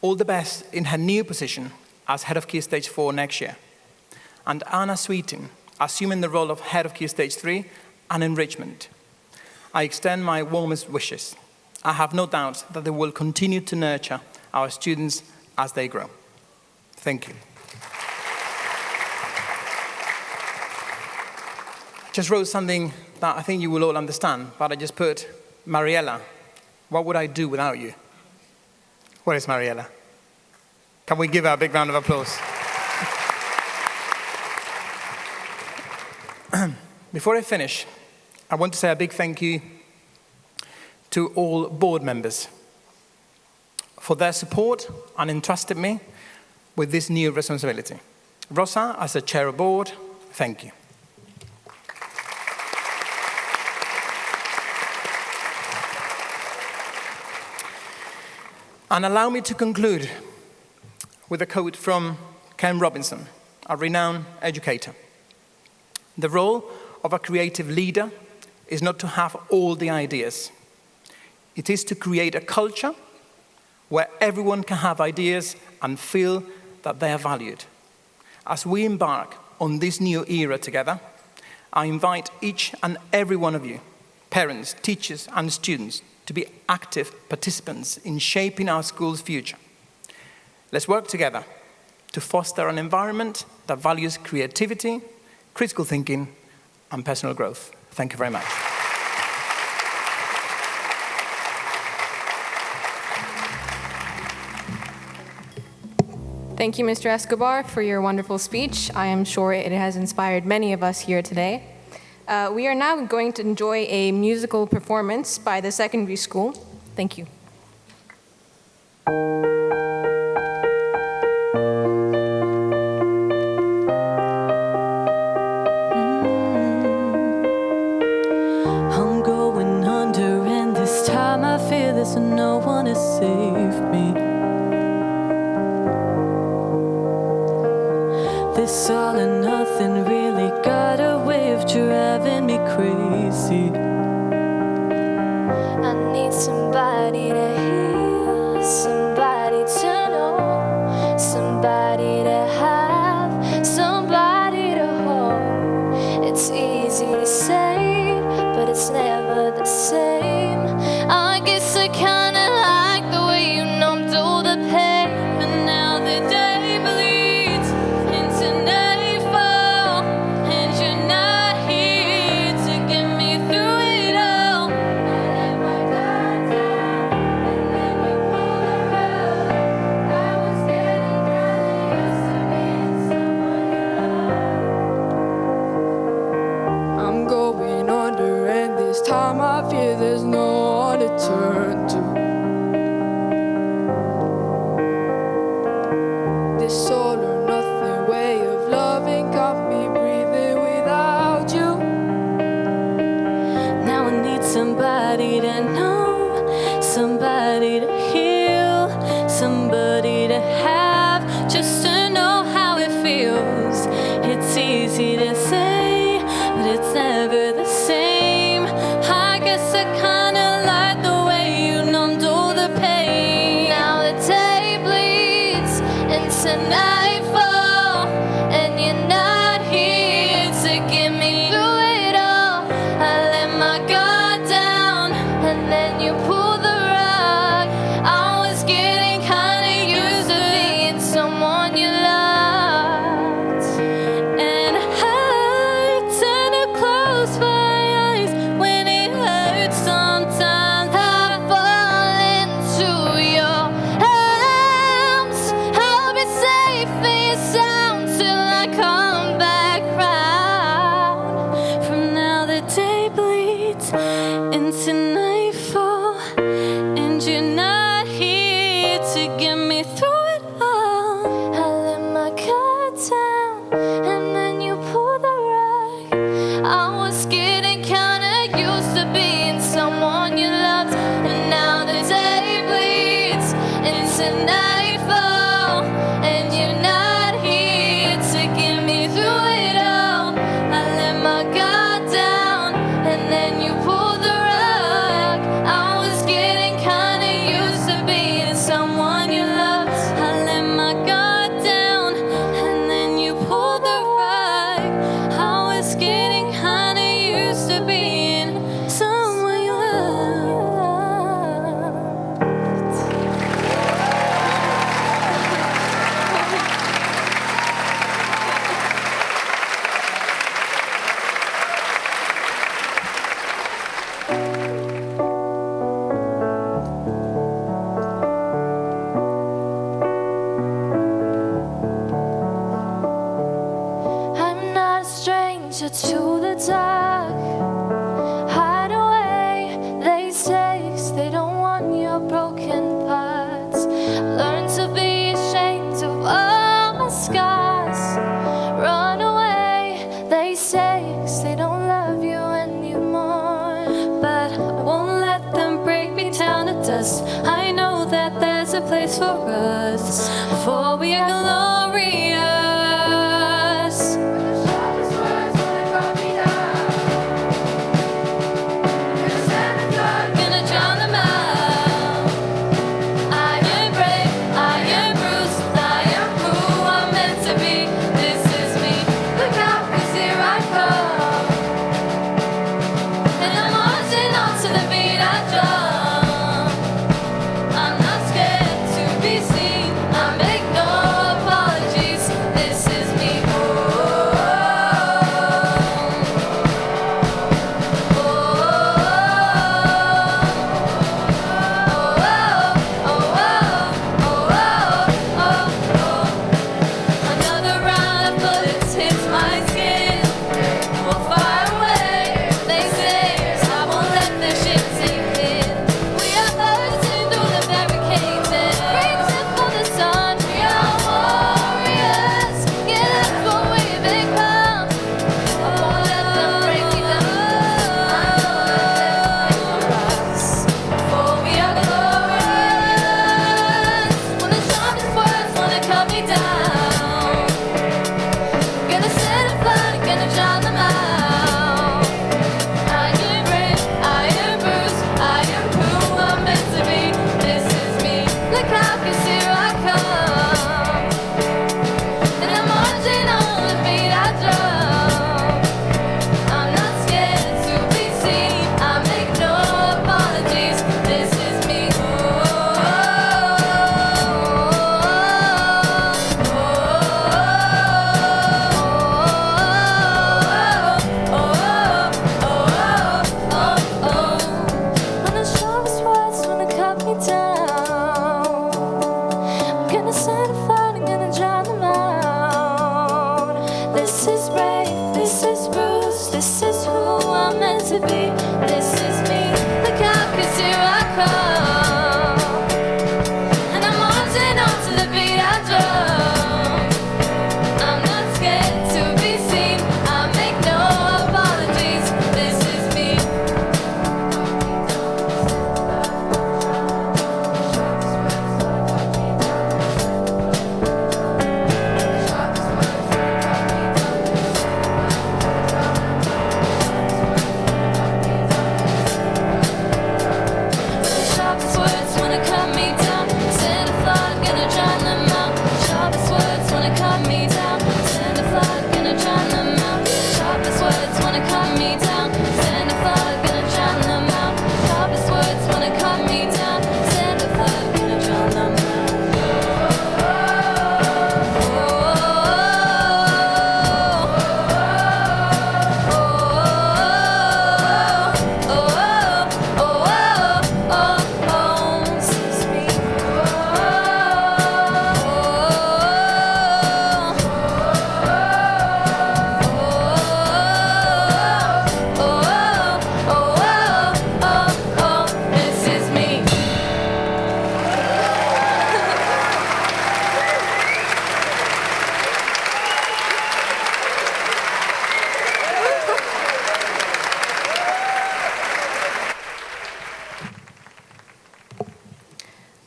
all the best in her new position as head of Key Stage 4 next year, and Anna Sweetin assuming the role of head of Key Stage 3 and enrichment. I extend my warmest wishes. I have no doubt that they will continue to nurture our students as they grow. Thank you. I just wrote something that I think you will all understand, but I just put, Mariella, what would I do without you? Where is Mariella? Can we give her a big round of applause? Before I finish, I want to say a big thank you to all board members for their support and entrusted me with this new responsibility. Rosa, as the chair of board, thank you. And allow me to conclude with a quote from Ken Robinson, a renowned educator. The role of a creative leader is not to have all the ideas. It is to create a culture where everyone can have ideas and feel that they are valued. As we embark on this new era together, I invite each and every one of you, parents, teachers, and students, to be active participants in shaping our school's future. Let's work together to foster an environment that values creativity, critical thinking, and personal growth. Thank you very much. Thank you, Mr. Escobar, for your wonderful speech. I am sure it has inspired many of us here today. We are now going to enjoy a musical performance by the secondary school. Thank you. I'm going under, and this time I feel there's no one to save me. This all or nothing really got a way of driving me crazy. I need somebody to hear, somebody to know, somebody to have, somebody to hold. It's easy to say, but it's never the same. I guess I kinda like the way you numbed all the pain, but now the day bleeds into nightfall, and you're not here to get me through it all. I let my guard down, and then we pulled the rug. I was getting drowned somebody to know, somebody to heal, somebody to have, just to know how it feels. It's easy to say, but it's never the same. I guess I kinda like the way you numbed all the pain. Now the day bleeds into nightfall, and you're not here to get me through it all. I let my guard down, and then you pulled the rug. I was getting kinda used to being someone you loved, and I tend to close my eyes when it hurts sometimes. I fall into your arms. I'll be safe and sound till I come back round. From now the day bleeds into nightfall, and you're not here to get me through it all. I let my guard down, and then you pulled the rug. I was getting kinda used to being someone you loved, and now the day bleeds into nightfall, and you're not here to get me through it all. I let my guard down, and then you pulled the rug. I was getting kinda used to being someone you loved. I let my guard down, and then you pulled the rug. I was getting kinda used to being someone you loved. I'm not a stranger to the dark. Hide away, they say, 'cause they don't want your broken parts. Learn to be ashamed of all my scars. Run away, they say, 'cause they don't love you anymore. But I won't let them break me down to dust. I know that there's a place for us, for we are glorious. Gonna drown them out. I am brave, I am bruised, I am who I'm meant to be. This is me. Look out, 'cause here I come. And I'm marching on to the beat I drum. I'm not scared to be seen. I make no apologies.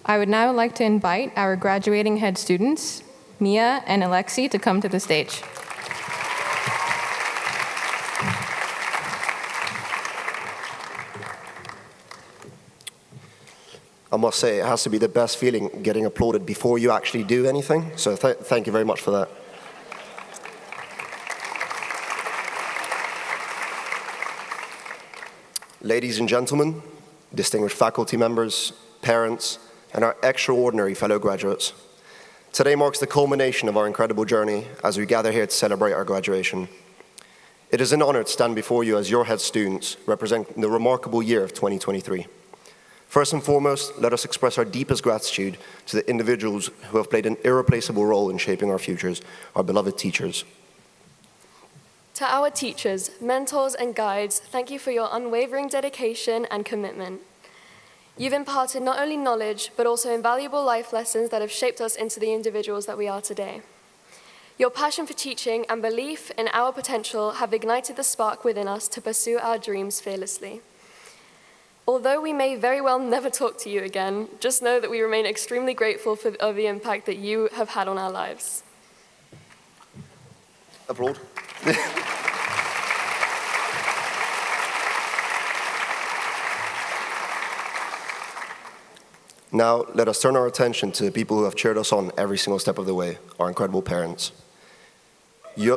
I would now like to invite our graduating head students, Mia and Alexi, to come to the stage. I must say, it has to be the best feeling getting applauded before you actually do anything. So thank you very much for that. Ladies and gentlemen, distinguished faculty members, parents, and our extraordinary fellow graduates, today marks the culmination of our incredible journey as we gather here to celebrate our graduation. It is an honor to stand before you as your head students, representing the remarkable year of 2023. First and foremost, let us express our deepest gratitude to the individuals who have played an irreplaceable role in shaping our futures, our beloved teachers. To our teachers, mentors, and guides, thank you for your unwavering dedication and commitment. You've imparted not only knowledge, but also invaluable life lessons that have shaped us into the individuals that we are today. Your passion for teaching and belief in our potential have ignited the spark within us to pursue our dreams fearlessly. Although we may very well never talk to you again, just know that we remain extremely grateful for the impact that you have had on our lives. Applaud. Now, let us turn our attention to the people who have cheered us on every single step of the way, our incredible parents. We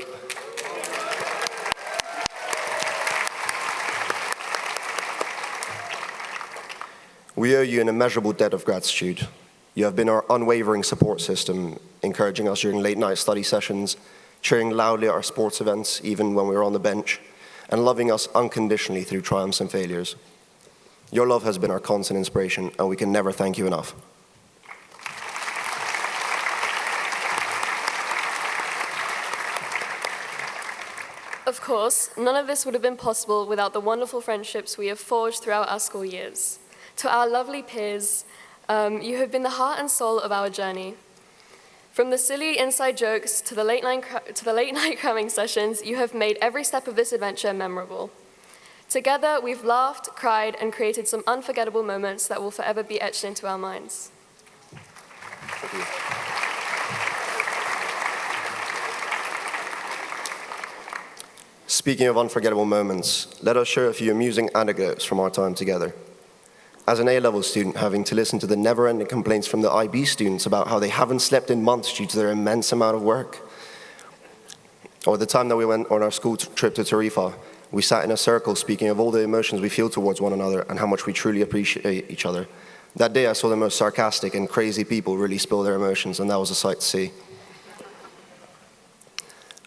owe you an immeasurable debt of gratitude. You have been our unwavering support system, encouraging us during late-night study sessions, cheering loudly at our sports events, even when we were on the bench, and loving us unconditionally through triumphs and failures. Your love has been our constant inspiration, and we can never thank you enough. Of course, none of this would have been possible without the wonderful friendships we have forged throughout our school years. To our lovely peers, you have been the heart and soul of our journey. From the silly inside jokes to the late night cramming sessions, you have made every step of this adventure memorable. Together, we've laughed, cried, and created some unforgettable moments that will forever be etched into our minds. Thank you. Speaking of unforgettable moments, let us share a few amusing anecdotes from our time together. As an A-level student, having to listen to the never-ending complaints from the IB students about how they haven't slept in months due to their immense amount of work. Or the time that we went on our school trip to Tarifa, we sat in a circle speaking of all the emotions we feel towards one another and how much we truly appreciate each other. That day I saw the most sarcastic and crazy people really spill their emotions, and that was a sight to see.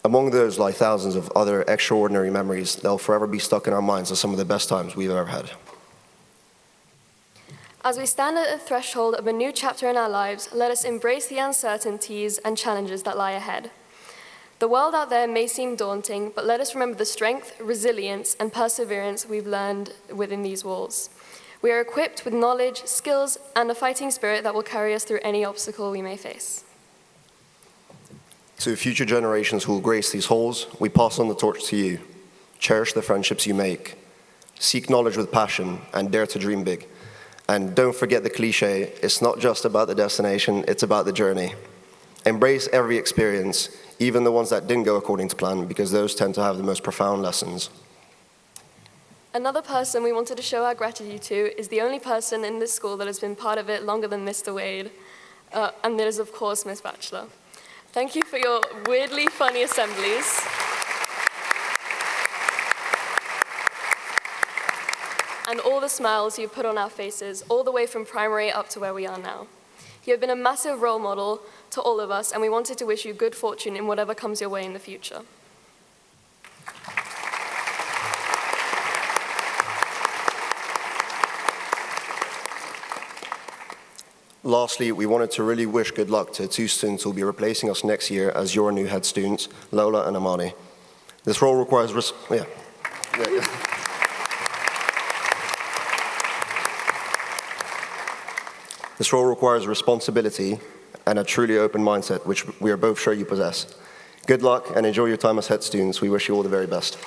Among those lie thousands of other extraordinary memories that will forever be stuck in our minds as some of the best times we've ever had. As we stand at the threshold of a new chapter in our lives, let us embrace the uncertainties and challenges that lie ahead. The world out there may seem daunting, but let us remember the strength, resilience, and perseverance we've learned within these walls. We are equipped with knowledge, skills, and a fighting spirit that will carry us through any obstacle we may face. To future generations who will grace these halls, we pass on the torch to you. Cherish the friendships you make. Seek knowledge with passion and dare to dream big. And don't forget the cliche, it's not just about the destination, it's about the journey. Embrace every experience, even the ones that didn't go according to plan, because those tend to have the most profound lessons. Another person we wanted to show our gratitude to is the only person in this school that has been part of it longer than Mr. Wade, and that is, of course, Miss Batchelor. Thank you for your weirdly funny assemblies. And all the smiles you put on our faces, all the way from primary up to where we are now. You have been a massive role model to all of us, and we wanted to wish you good fortune in whatever comes your way in the future. Lastly, we wanted to really wish good luck to two students who will be replacing us next year as your new head students, Lola and Amani. This role requires This role requires responsibility and a truly open mindset, which we are both sure you possess. Good luck and enjoy your time as head students. We wish you all the very best.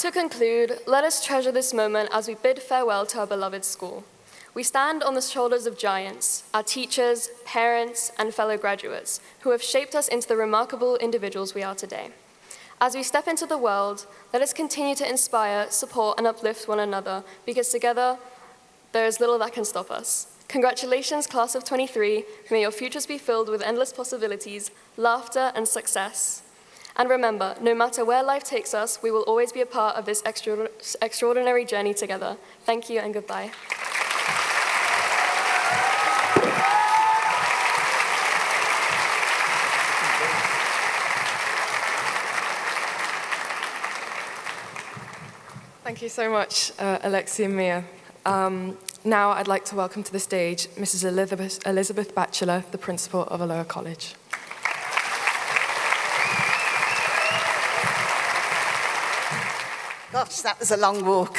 To conclude, let us treasure this moment as we bid farewell to our beloved school. We stand on the shoulders of giants, our teachers, parents, and fellow graduates, who have shaped us into the remarkable individuals we are today. As we step into the world, let us continue to inspire, support, and uplift one another, because together, there is little that can stop us. Congratulations, class of 23. May your futures be filled with endless possibilities, laughter, and success. And remember, no matter where life takes us, we will always be a part of this extraordinary journey together. Thank you and goodbye. Thank you so much, Alexi and Mia. Now I'd like to welcome to the stage Mrs. Elizabeth Batchelor, the principal of Aloha College. Gosh, that was a long walk.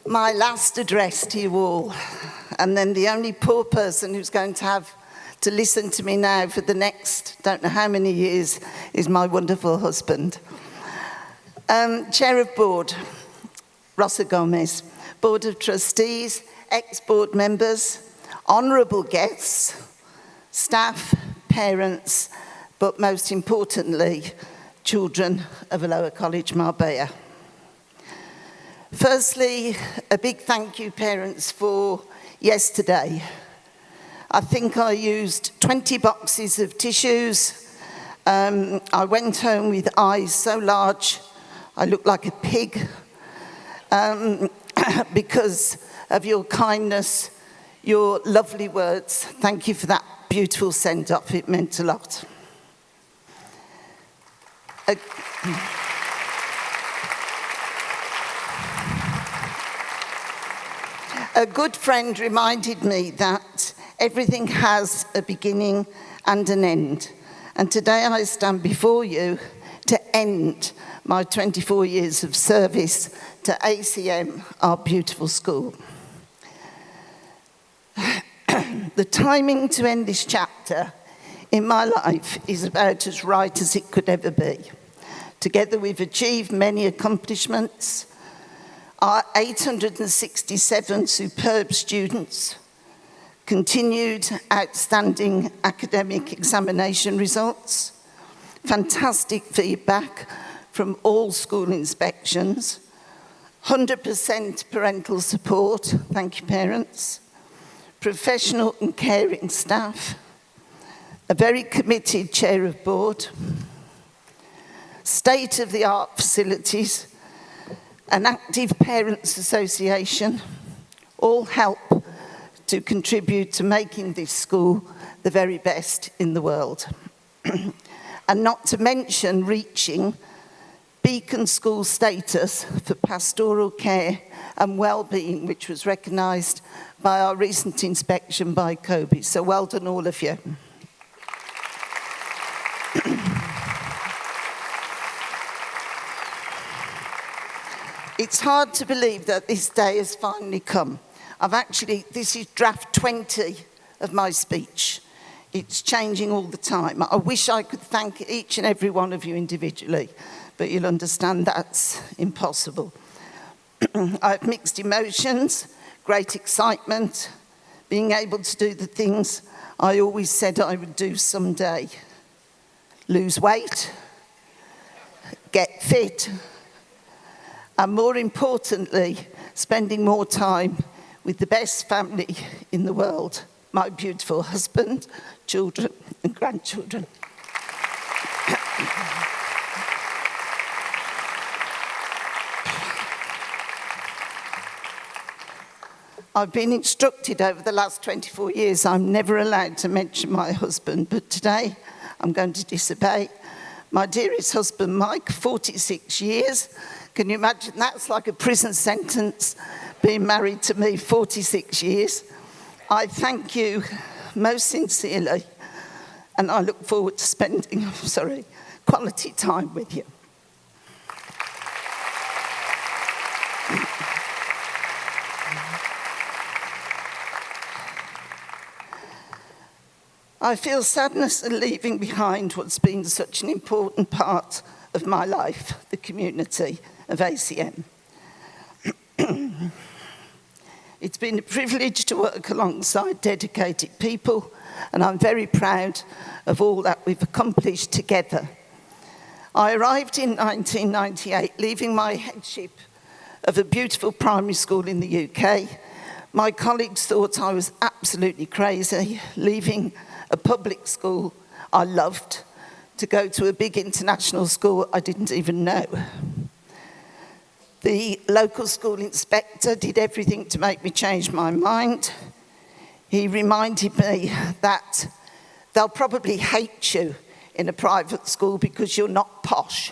My last address to you all, and then the only poor person who's going to have to listen to me now for the next, don't know how many years, is my wonderful husband. Chair of Board, Rosa Gomez. Board of Trustees, ex-board members, honourable guests, staff, parents, but most importantly, children of Aloha College Marbella. Firstly, a big thank you, parents, for yesterday. I think I used 20 boxes of tissues. I went home with eyes so large I looked like a pig because of your kindness, your lovely words. Thank you for that beautiful send-off. It meant a lot. A good friend reminded me that everything has a beginning and an end. And today I stand before you to end my 24 years of service to ACM, our beautiful school. The timing to end this chapter in my life is about as right as it could ever be. Together we've achieved many accomplishments. Our 867 superb students, continued outstanding academic examination results, fantastic feedback from all school inspections, 100% parental support, thank you parents, professional and caring staff, a very committed chair of board, state-of-the-art facilities, an active parents association, all help to contribute to making this school the very best in the world. And not to mention reaching Beacon School status for pastoral care and well-being, which was recognised by our recent inspection by Kobe. So well done, all of you. It's hard to believe that this day has finally come. This is draft 20 of my speech. It's changing all the time. I wish I could thank each and every one of you individually, but you'll understand that's impossible. I have mixed emotions, great excitement, being able to do the things I always said I would do someday. Lose weight, get fit, and more importantly, spending more time with the best family in the world, my beautiful husband, children, and grandchildren. I've been instructed over the last 24 years I'm never allowed to mention my husband, but today I'm going to disobey. My dearest husband, Mike, 46 years. Can you imagine? That's like a prison sentence, being married to me 46 years. I thank you most sincerely, and I look forward to spending, quality time with you. I feel sadness at leaving behind what's been such an important part of my life, the community of ACM. It's been a privilege to work alongside dedicated people, and I'm very proud of all that we've accomplished together. I arrived in 1998, leaving my headship of a beautiful primary school in the UK. My colleagues thought I was absolutely crazy, leaving a public school I loved to go to a big international school I didn't even know. The local school inspector did everything to make me change my mind. He reminded me that they'll probably hate you in a private school because you're not posh.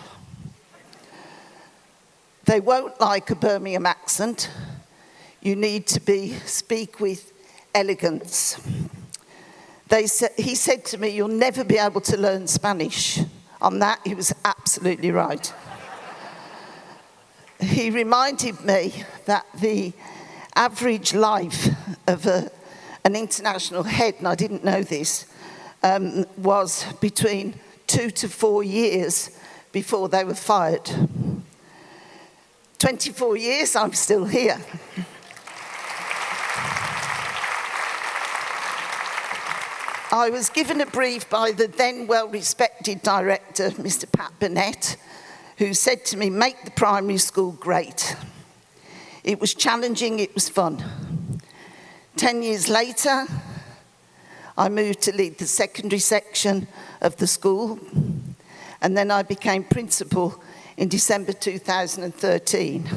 They won't like a Birmingham accent. You need to speak with elegance. He said to me, you'll never be able to learn Spanish. On that, he was absolutely right. He reminded me that the average life of an international head, and I didn't know this, was between 2 to 4 years before they were fired. 24 years, I'm still here. I was given a brief by the then well-respected director, Mr. Pat Burnett, who said to me, make the primary school great. It was challenging, it was fun. 10 years later, I moved to lead the secondary section of the school, and then I became principal in December 2013,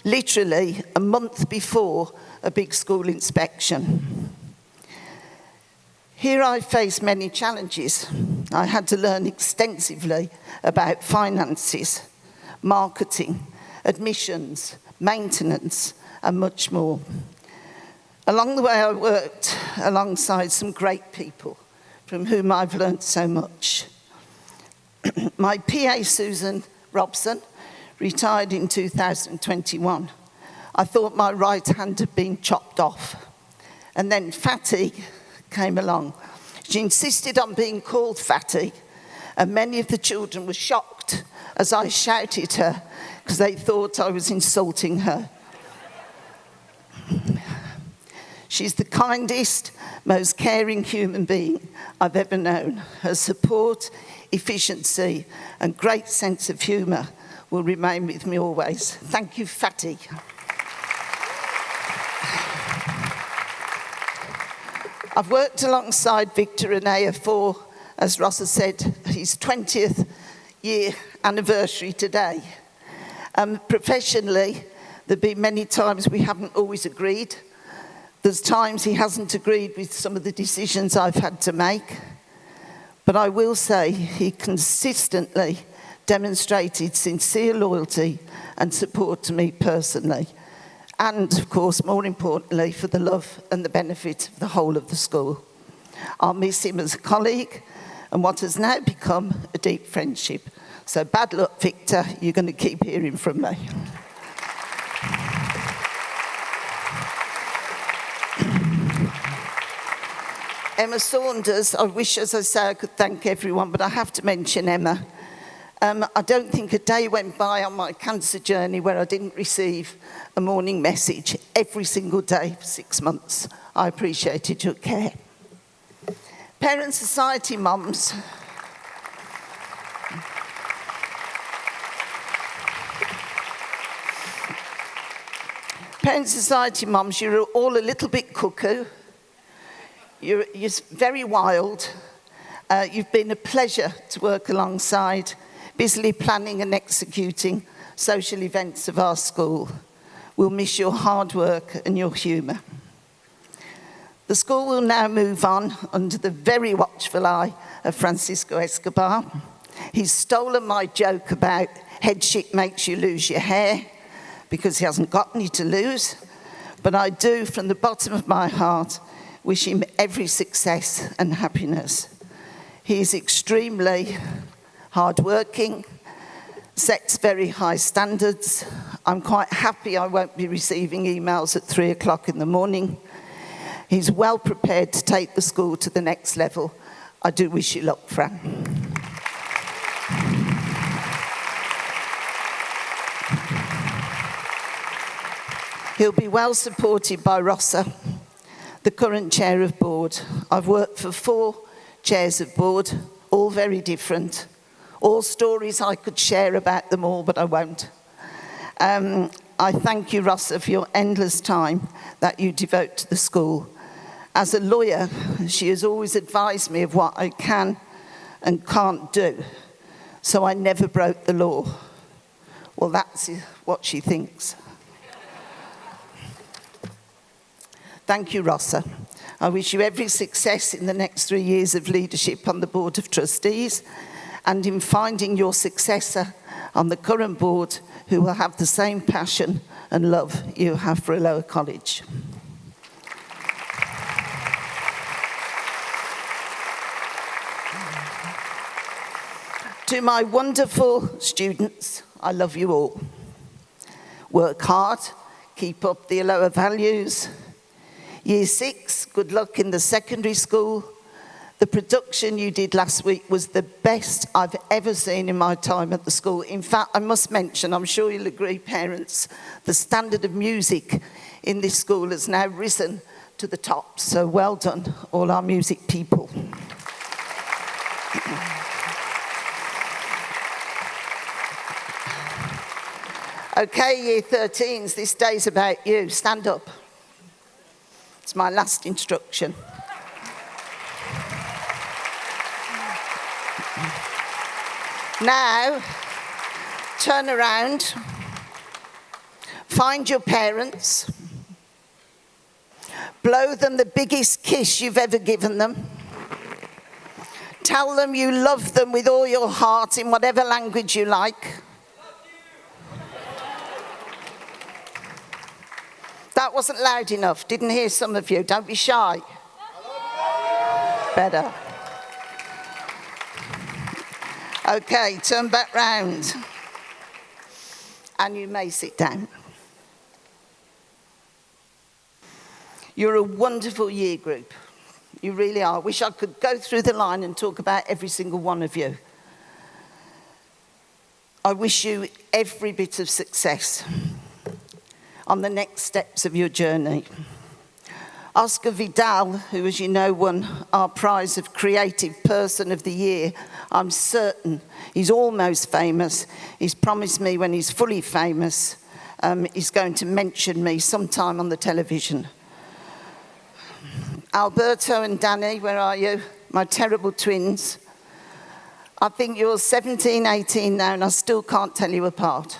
literally a month before a big school inspection. Here I faced many challenges. I had to learn extensively about finances, marketing, admissions, maintenance, and much more. Along the way, I worked alongside some great people from whom I've learned so much. My PA, Susan Robson, retired in 2021. I thought my right hand had been chopped off. And then Fatty came along. She insisted on being called Fatty, and many of the children were shocked as I shouted her because they thought I was insulting her. She's the kindest, most caring human being I've ever known. Her support, efficiency, and great sense of humour will remain with me always. Thank you, Fatty. I've worked alongside Victor Anea for, as Ross has said, his 20th year anniversary today. Professionally, there've been many times we haven't always agreed. There's times he hasn't agreed with some of the decisions I've had to make. But I will say he consistently demonstrated sincere loyalty and support to me personally. And, of course, more importantly, for the love and the benefit of the whole of the school. I'll miss him as a colleague and what has now become a deep friendship. So bad luck, Victor, you're going to keep hearing from me. Emma Saunders, I wish, as I say, I could thank everyone, but I have to mention Emma. I don't think a day went by on my cancer journey where I didn't receive a morning message every single day for 6 months. I appreciated your care. Parent Society mums. Parent Society mums, you're all a little bit cuckoo. You're very wild. You've been a pleasure to work alongside, busily planning and executing social events of our school. We'll miss your hard work and your humour. The school will now move on under the very watchful eye of Francisco Escobar. He's stolen my joke about headship makes you lose your hair because he hasn't got any to lose. But I do, from the bottom of my heart, wish him every success and happiness. He is extremely hardworking, sets very high standards. I'm quite happy I won't be receiving emails at 3 o'clock in the morning. He's well prepared to take the school to the next level. I do wish you luck, Fran. He'll be well supported by Rossa, the current chair of board. I've worked for 4 chairs of board, all very different. All stories I could share about them all, but I won't. I thank you, Rossa, for your endless time that you devote to the school. As a lawyer, she has always advised me of what I can and can't do, so I never broke the law. Well, that's what she thinks. Thank you, Rossa. I wish you every success in the next 3 years of leadership on the Board of Trustees and in finding your successor on the current board who will have the same passion and love you have for Aloha College. To my wonderful students, I love you all. Work hard, keep up the Aloha values. Year 6, good luck in the secondary school. The production you did last week was the best I've ever seen in my time at the school. In fact, I must mention, I'm sure you'll agree, parents, the standard of music in this school has now risen to the top. So well done, all our music people. Okay, Year 13s, this day's about you. Stand up. It's my last instruction. Now, turn around, find your parents, blow them the biggest kiss you've ever given them. Tell them you love them with all your heart in whatever language you like. That wasn't loud enough. Didn't hear some of you. Don't be shy. Better. Okay, turn back round. And you may sit down. You're a wonderful year group. You really are. I wish I could go through the line and talk about every single one of you. I wish you every bit of success on the next steps of your journey. Oscar Vidal, who, as you know, won our prize of Creative Person of the Year, I'm certain he's almost famous. He's promised me when he's fully famous, he's going to mention me sometime on the television. Alberto and Danny, where are you? My terrible twins. I think you're 17, 18 now, and I still can't tell you apart.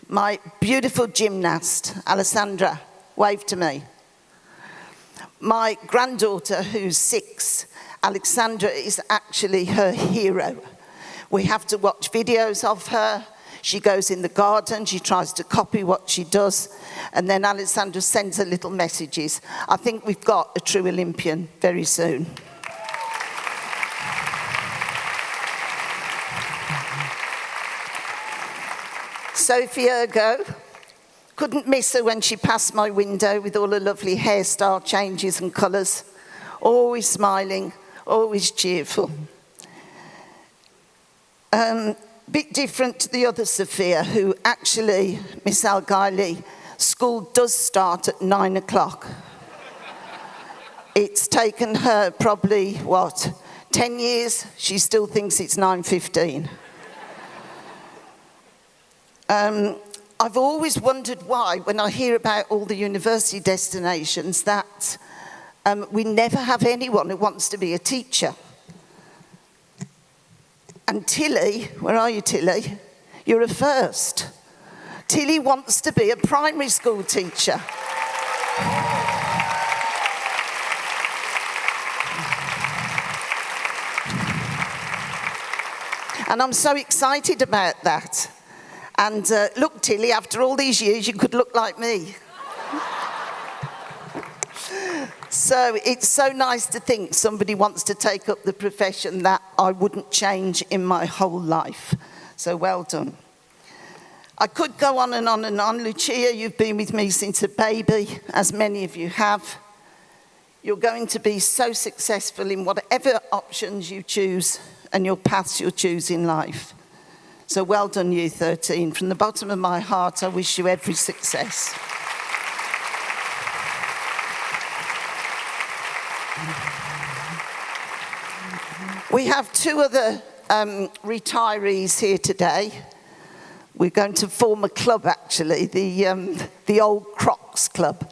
My beautiful gymnast, Alessandra, wave to me. My granddaughter, who's 6, Alexandra, is actually her hero. We have to watch videos of her. She goes in the garden, she tries to copy what she does, and then Alessandra sends her little messages. I think we've got a true Olympian very soon. Sophie Ergo, couldn't miss her when she passed my window with all her lovely hairstyle changes and colours. Always smiling, always cheerful. Bit different to the other Sophia, who actually, Miss Algaili, school does start at 9 o'clock. It's taken her probably, 10 years? She still thinks it's 9:15. I've always wondered why, when I hear about all the university destinations, that we never have anyone who wants to be a teacher. And Tilly, where are you, Tilly? You're a first. Tilly wants to be a primary school teacher. And I'm so excited about that. And look, Tilly, after all these years, you could look like me. So it's so nice to think somebody wants to take up the profession that I wouldn't change in my whole life. So well done. I could go on and on and on. Lucia, you've been with me since a baby, as many of you have. You're going to be so successful in whatever options you choose and your paths you'll choose in life. So well done, Year 13. From the bottom of my heart, I wish you every success. We have two other retirees here today. We're going to form a club, actually, the Old Crocs Club.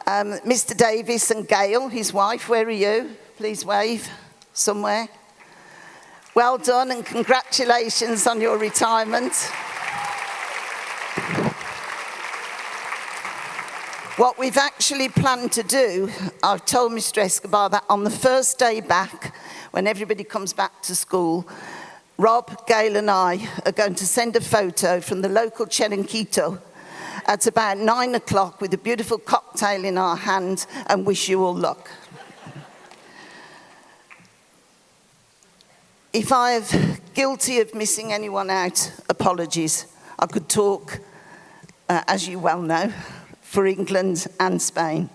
Mr. Davis and Gail, his wife, where are you? Please wave somewhere. Well done and congratulations on your retirement. What we've actually planned to do, I've told Mr. Escobar that on the first day back, when everybody comes back to school, Rob, Gail and I are going to send a photo from the local Cherenquito at about 9 o'clock with a beautiful cocktail in our hand and wish you all luck. If I'm guilty of missing anyone out, apologies. I could talk, as you well know, for England and Spain.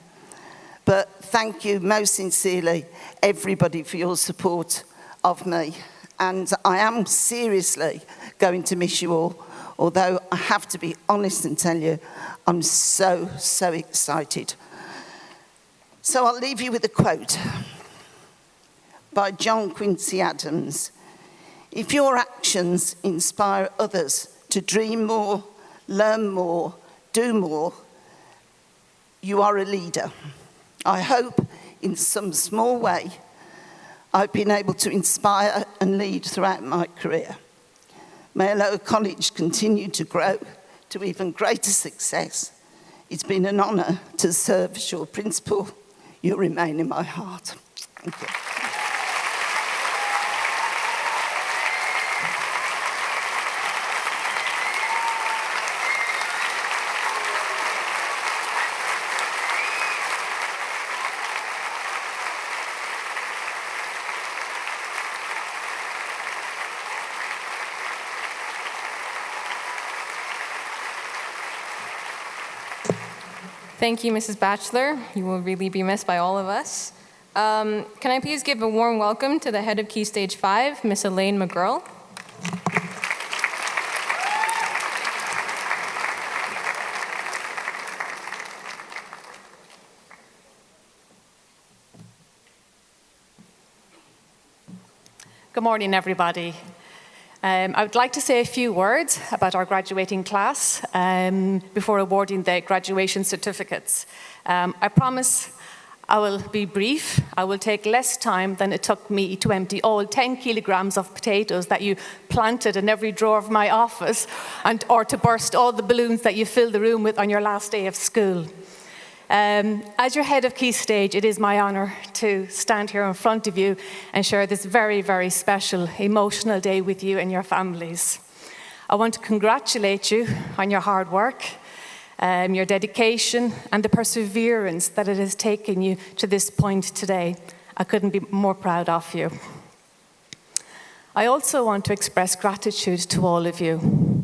But thank you most sincerely, everybody, for your support of me. And I am seriously going to miss you all, although I have to be honest and tell you, I'm so, so excited. So I'll leave you with a quote by John Quincy Adams. If your actions inspire others to dream more, learn more, do more, you are a leader. I hope in some small way I've been able to inspire and lead throughout my career. May Aloha College continue to grow to even greater success. It's been an honour to serve as your principal. You remain in my heart. Thank you. Thank you, Mrs. Batchelor. You will really be missed by all of us. Can I please give a warm welcome to the head of Key Stage 5, Miss Elaine McGurl. Good morning, everybody. I would like to say a few words about our graduating class before awarding the graduation certificates. I promise I will be brief. I will take less time than it took me to empty all 10 kilograms of potatoes that you planted in every drawer of my office, or to burst all the balloons that you filled the room with on your last day of school. As your head of Key Stage, it is my honour to stand here in front of you and share this very, very special, emotional day with you and your families. I want to congratulate you on your hard work, your dedication, and the perseverance that it has taken you to this point today. I couldn't be more proud of you. I also want to express gratitude to all of you,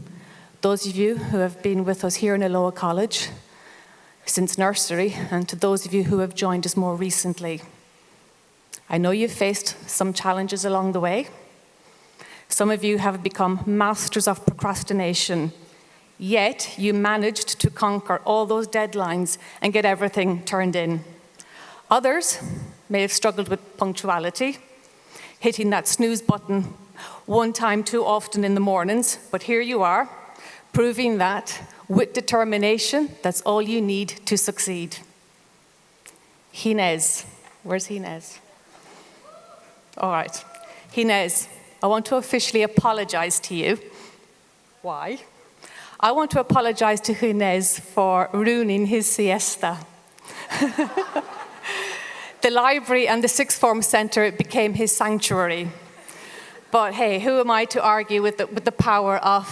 those of you who have been with us here in Aloha College since nursery, and to those of you who have joined us more recently. I know you've faced some challenges along the way. Some of you have become masters of procrastination, yet you managed to conquer all those deadlines and get everything turned in. Others may have struggled with punctuality, hitting that snooze button one time too often in the mornings, but here you are, proving that with determination, that's all you need to succeed. Inez, where's Inez? All right, Inez, I want to officially apologize to you. Why? I want to apologize to Inez for ruining his siesta. The library and the sixth form centre became his sanctuary. But hey, who am I to argue with the power of,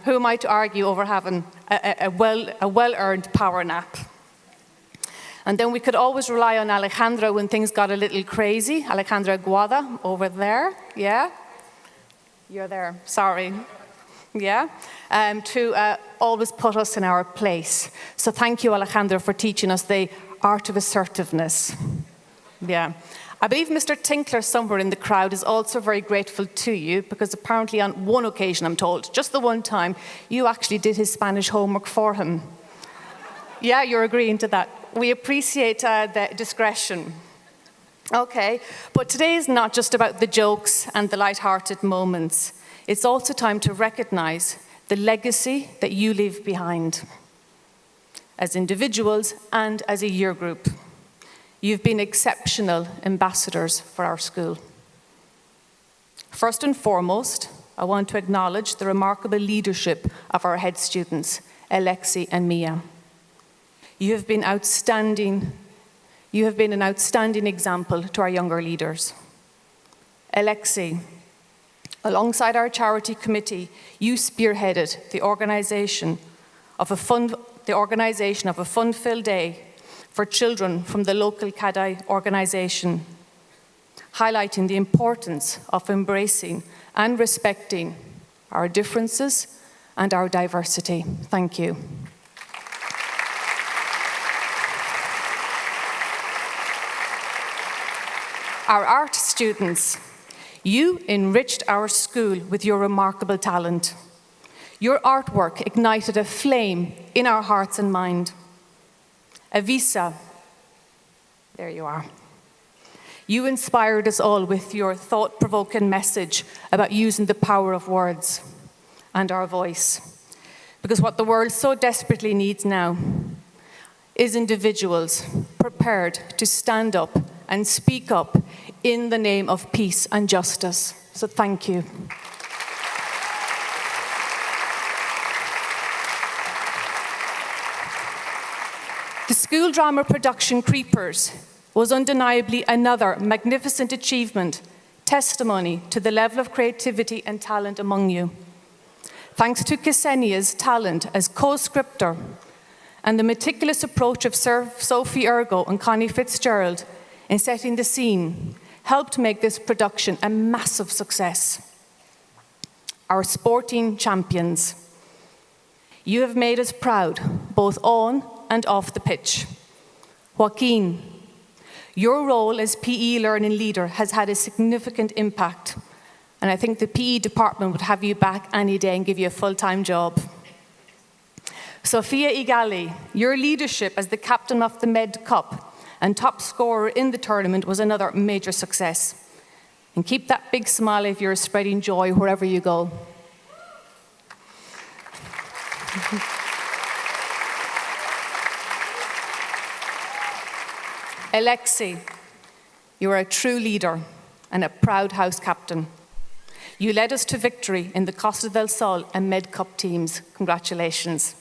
who am I to argue over having a well-earned power nap? And then we could always rely on Alejandra when things got a little crazy. Alejandra Guada, over there, yeah? You're there, sorry. Yeah? To always put us in our place. So thank you, Alejandra, for teaching us the art of assertiveness. Yeah. I believe Mr. Tinkler somewhere in the crowd is also very grateful to you because apparently on one occasion, I'm told, just the one time, you actually did his Spanish homework for him. Yeah, you're agreeing to that. We appreciate the discretion. Okay, but today is not just about the jokes and the light-hearted moments. It's also time to recognize the legacy that you leave behind as individuals and as a year group. You've been exceptional ambassadors for our school. First and foremost, I want to acknowledge the remarkable leadership of our head students, Alexi and Mia. You have been outstanding. You have been an outstanding example to our younger leaders. Alexi, alongside our charity committee, you spearheaded the organization of a fun-filled day for children from the local CADI organization, highlighting the importance of embracing and respecting our differences and our diversity. Thank you. Our art students, you enriched our school with your remarkable talent. Your artwork ignited a flame in our hearts and mind. Avisa, there you are. You inspired us all with your thought-provoking message about using the power of words and our voice. Because what the world so desperately needs now is individuals prepared to stand up and speak up in the name of peace and justice. So thank you. The school drama production Creepers was undeniably another magnificent achievement, testimony to the level of creativity and talent among you. Thanks to Ksenia's talent as co-scripter and the meticulous approach of Sir Sophie Ergo and Connie Fitzgerald in setting the scene, helped make this production a massive success. Our sporting champions, you have made us proud, both on and off the pitch. Joaquin, your role as PE learning leader has had a significant impact, and I think the PE department would have you back any day and give you a full-time job. Sofia Igali, your leadership as the captain of the Med Cup and top scorer in the tournament was another major success. And keep that big smile if you're spreading joy wherever you go. Alexi, you are a true leader and a proud house captain. You led us to victory in the Costa del Sol and Med Cup teams. Congratulations.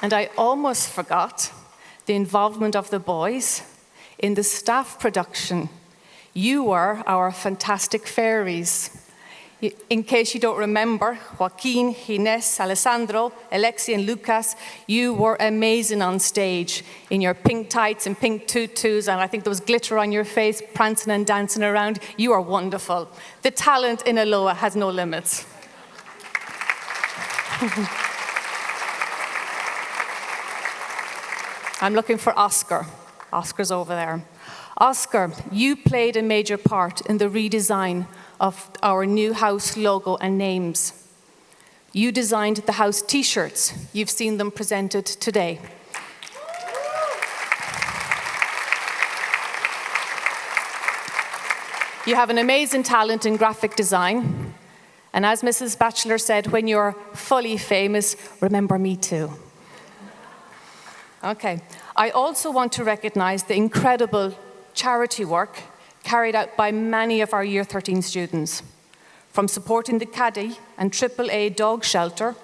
And I almost forgot the involvement of the boys in the staff production. You were our fantastic fairies. In case you don't remember, Joaquin, Ines, Alessandro, Alexi, and Lucas, you were amazing on stage in your pink tights and pink tutus, and I think there was glitter on your face, prancing and dancing around. You are wonderful. The talent in Aloha has no limits. I'm looking for Oscar. Oscar's over there. Oscar, you played a major part in the redesign of our new house logo and names. You designed the house t-shirts. You've seen them presented today. You have an amazing talent in graphic design. And as Mrs. Batchelor said, when you're fully famous, remember me too. Okay. I also want to recognize the incredible charity work carried out by many of our Year 13 students, from supporting the Caddy and AAA dog shelter,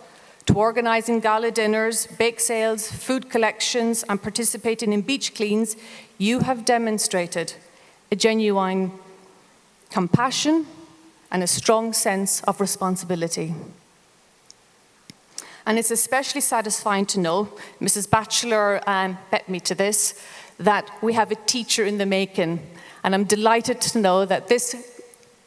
to organizing gala dinners, bake sales, food collections, and participating in beach cleans. You have demonstrated a genuine compassion and a strong sense of responsibility. And it's especially satisfying to know, Mrs. Batchelor bet me to this, that we have a teacher in the making. And I'm delighted to know that this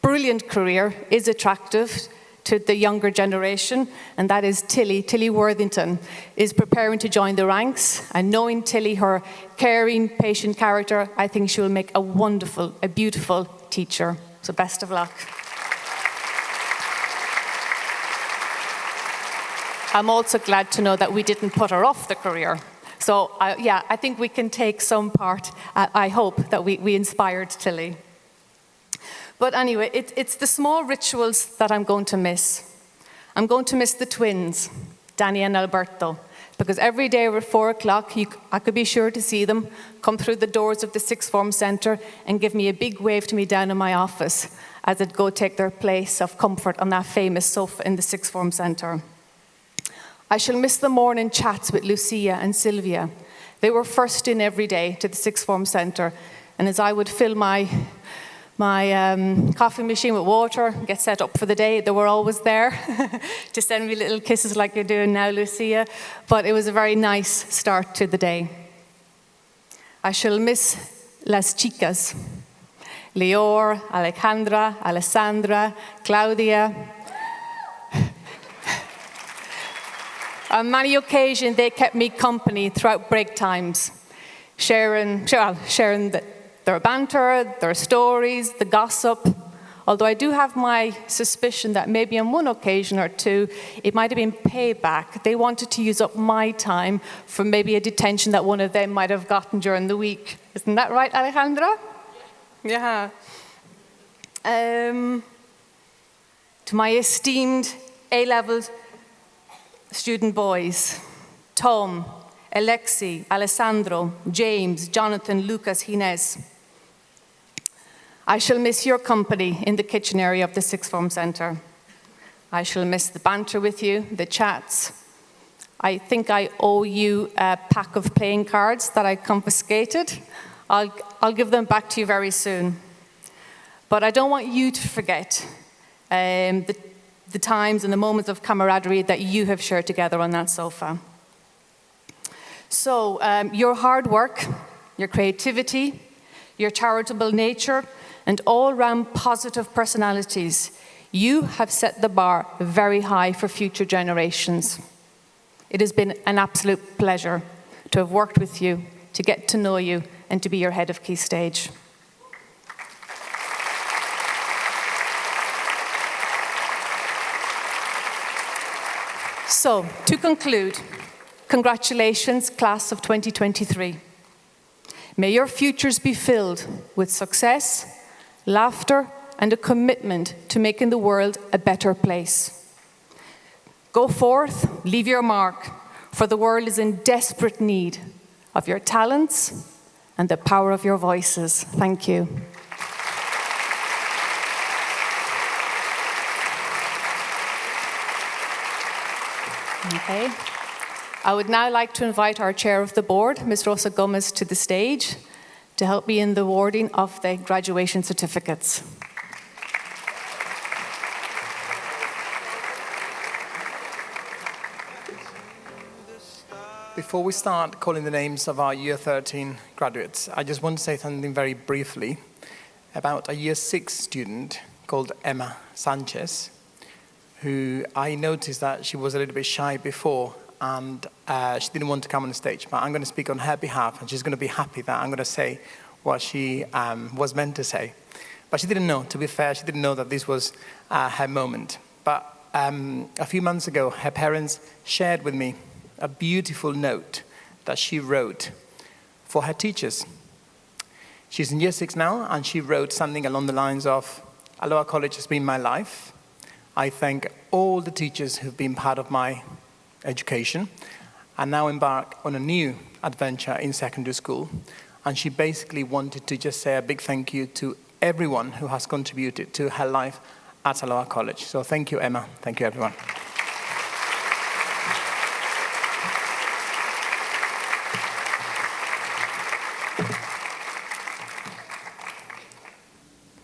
brilliant career is attractive to the younger generation, and that is Tilly. Tilly Worthington is preparing to join the ranks, and knowing Tilly, her caring, patient character, I think she will make a wonderful, a beautiful teacher. So best of luck. I'm also glad to know that we didn't put her off the career. So yeah, I think we can take some part, I hope, that we inspired Tilly. But anyway, it's the small rituals that I'm going to miss. I'm going to miss the twins, Danny and Alberto, because every day around 4 o'clock, I could be sure to see them come through the doors of the Sixth Form Centre and give me a big wave to me down in my office as they'd go take their place of comfort on that famous sofa in the Sixth Form Centre. I shall miss the morning chats with Lucia and Sylvia. They were first in every day to the Sixth Form Centre, and as I would fill my coffee machine with water, get set up for the day, they were always there to send me little kisses like you're doing now, Lucia. But it was a very nice start to the day. I shall miss las chicas, Leor, Alejandra, Alessandra, Claudia. On many occasions, they kept me company throughout break times, sharing their banter, their stories, the gossip. Although I do have my suspicion that maybe on one occasion or two, it might have been payback. They wanted to use up my time for maybe a detention that one of them might have gotten during the week. Isn't that right, Alejandra? Yeah. To my esteemed A-level student boys, Tom, Alexi, Alessandro, James, Jonathan, Lucas, Inez. I shall miss your company in the kitchen area of the Sixth Form Centre. I shall miss the banter with you, the chats. I think I owe you a pack of playing cards that I confiscated. I'll give them back to you very soon. But I don't want you to forget the times and the moments of camaraderie that you have shared together on that sofa. So your hard work, your creativity, your charitable nature, and all-round positive personalities, you have set the bar very high for future generations. It has been an absolute pleasure to have worked with you, to get to know you, and to be your head of Key Stage. So, to conclude, congratulations, class of 2023. May your futures be filled with success, laughter, and a commitment to making the world a better place. Go forth, leave your mark, for the world is in desperate need of your talents and the power of your voices. Thank you. Okay. I would now like to invite our chair of the board, Ms. Rosa Gomez, to the stage to help me in the awarding of the graduation certificates. Before we start calling the names of our Year 13 graduates, I just want to say something very briefly about a Year 6 student called Emma Sanchez, who I noticed that she was a little bit shy before and she didn't want to come on the stage, but I'm going to speak on her behalf and she's going to be happy that I'm going to say what she was meant to say. But she didn't know, to be fair, she didn't know that this was her moment. But a few months ago, her parents shared with me a beautiful note that she wrote for her teachers. She's in Year 6 now, and she wrote something along the lines of, Aloha College has been my life. I thank all the teachers who've been part of my education and now embark on a new adventure in secondary school. And she basically wanted to just say a big thank you to everyone who has contributed to her life at Aloha College. So thank you, Emma. Thank you, everyone.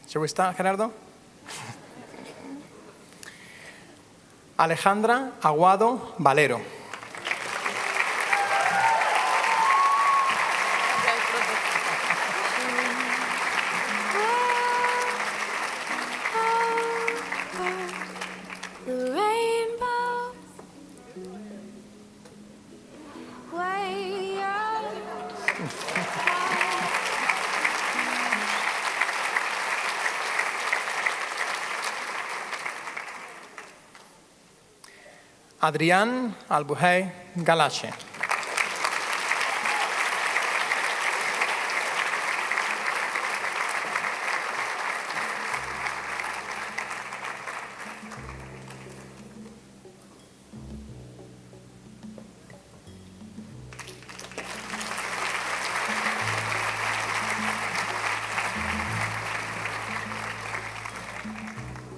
Shall we start, Gerardo? Alejandra Aguado Valero. Adrián Albujey Galache.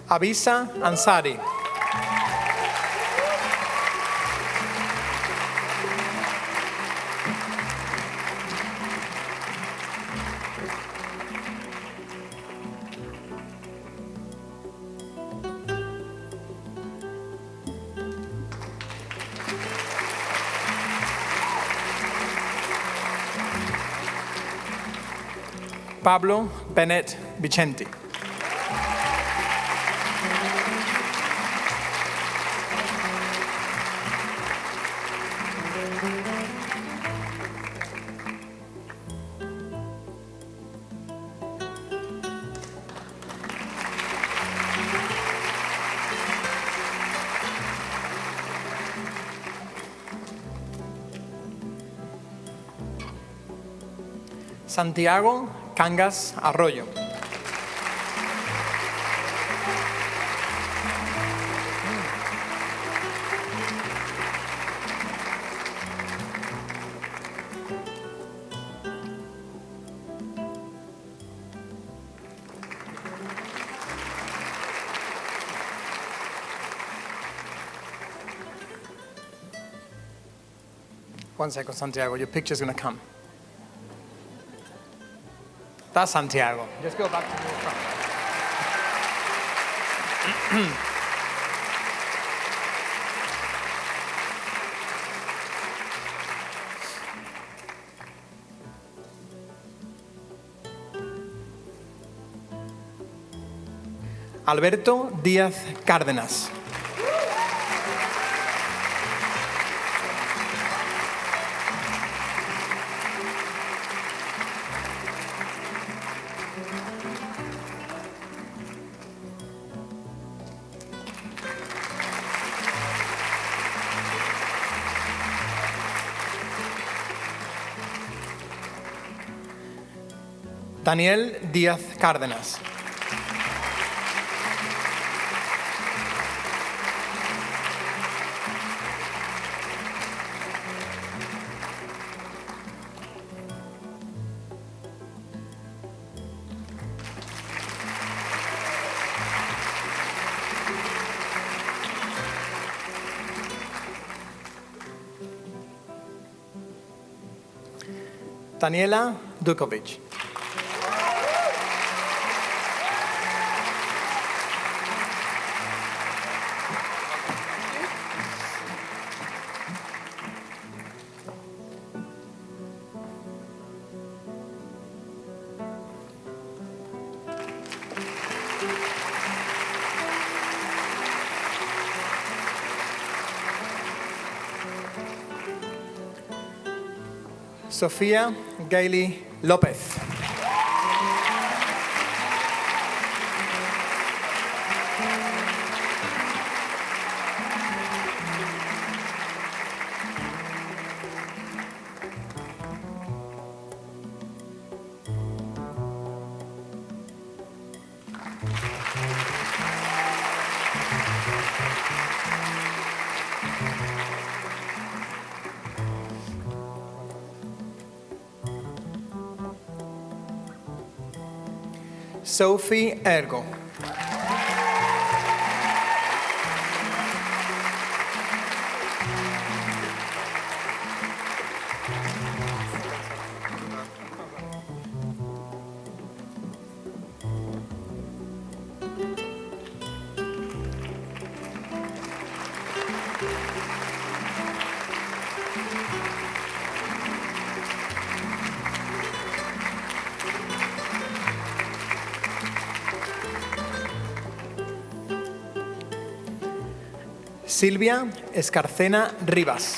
Abisa Ansari. Pablo Benet Vicenti. Santiago Cangas Arroyo. One second, Santiago, your picture's going to come. That's Santiago. Just go back to the front. Alberto Díaz Cárdenas. Daniel Díaz Cárdenas. Daniela Dukovic. Sofía Gailey López. Sophie Ergo. Silvia Escarcena Rivas.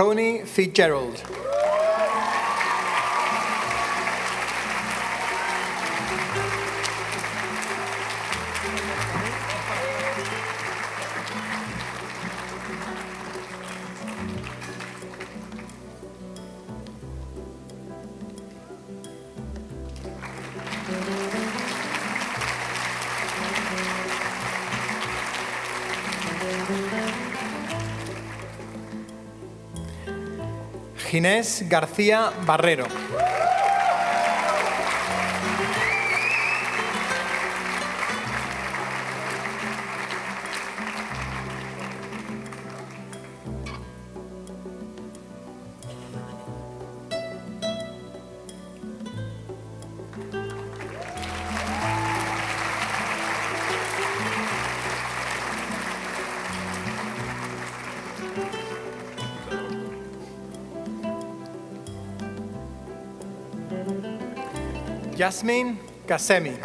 Coney Fitzgerald. Ginés García Barrero. Yasmin Kasemi.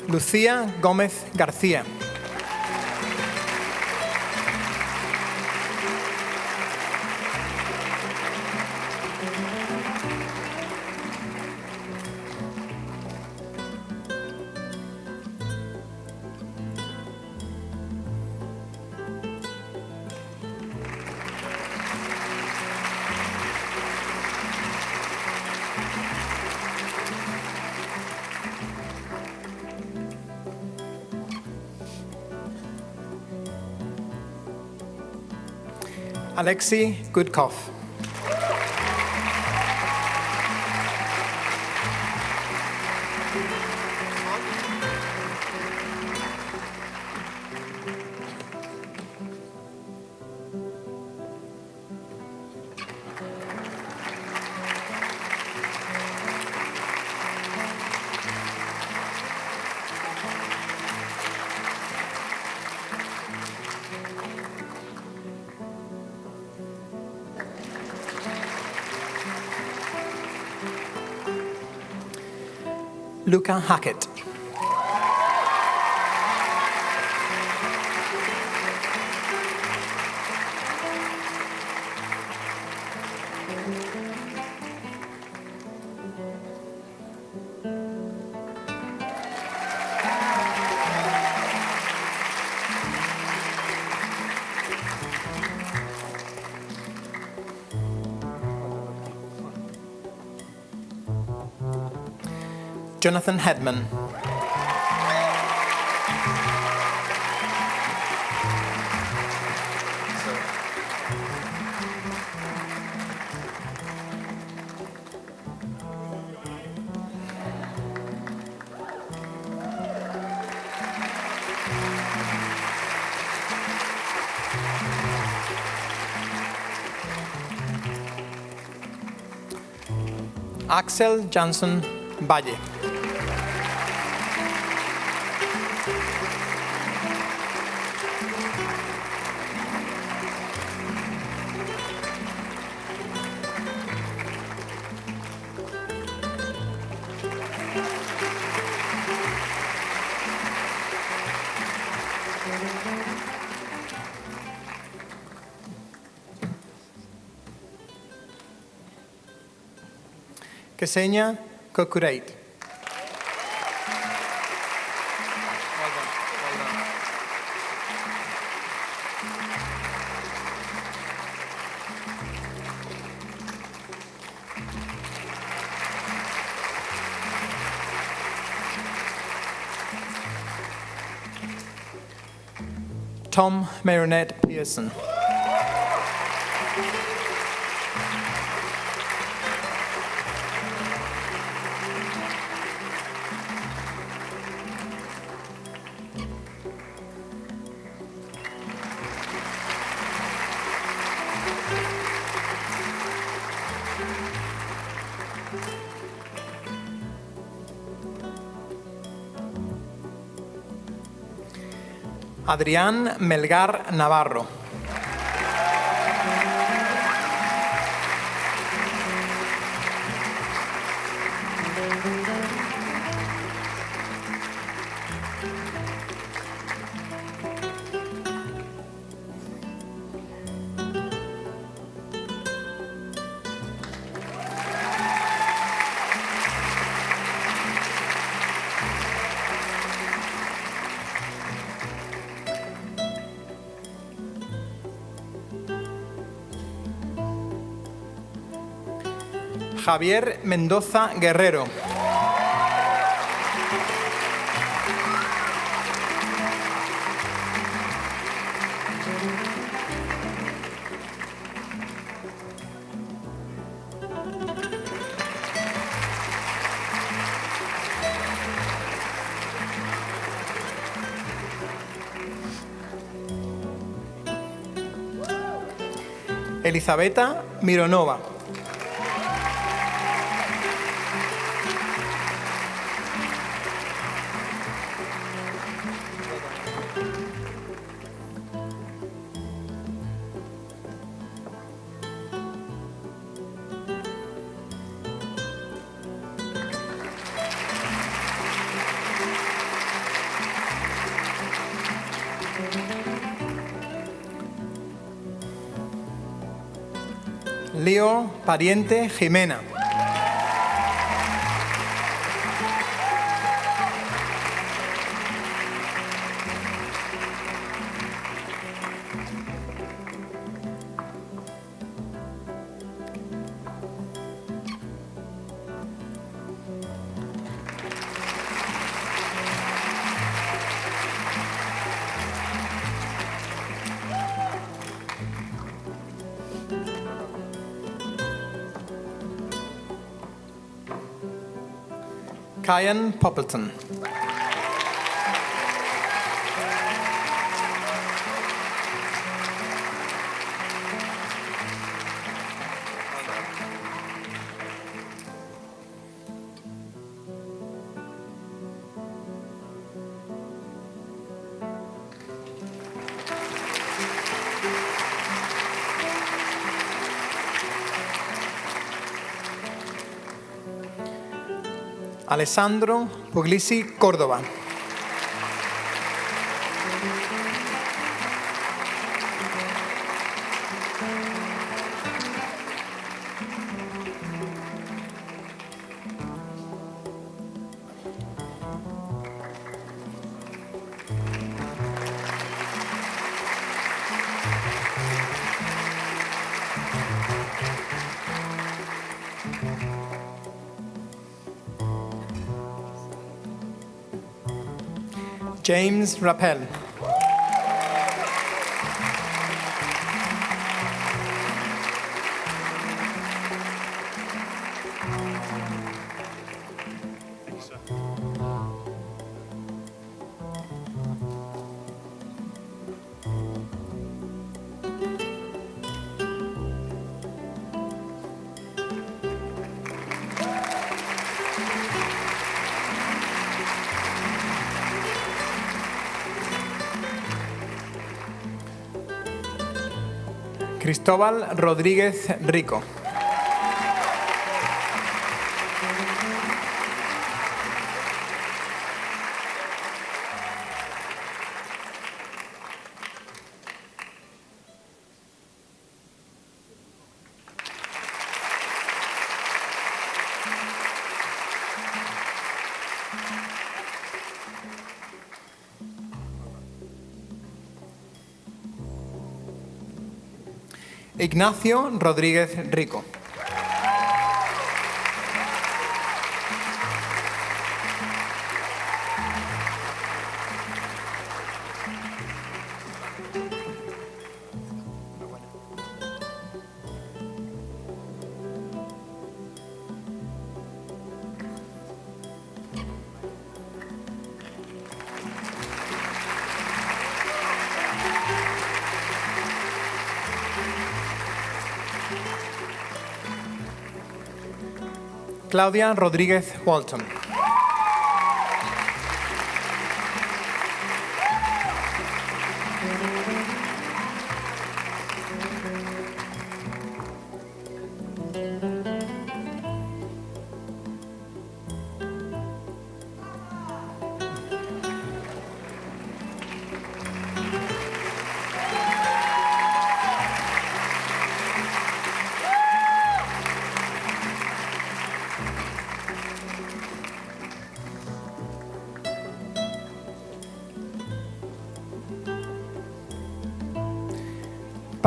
Lucía Gómez García. Alexei Gudkov. Luca Hackett. Jonathan Hedman. Axel Jansson Valle. Ksenia Kokureit. Tom Maronette Pearson. Adrián Melgar Navarro. Javier Mendoza Guerrero. Elizabeta Mironova. Leo Pariente Jimena. Kyan Poppleton. Alessandro Puglisi Córdoba. James Rappel. Cristóbal Rodríguez Rico. Ignacio Rodríguez Rico. Claudia Rodríguez Walton.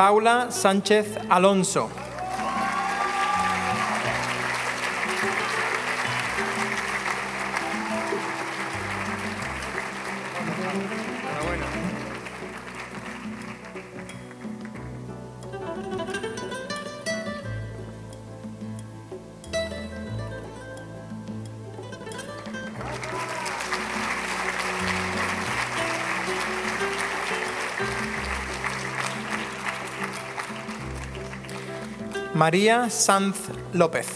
Paula Sánchez Alonso. María Sanz López.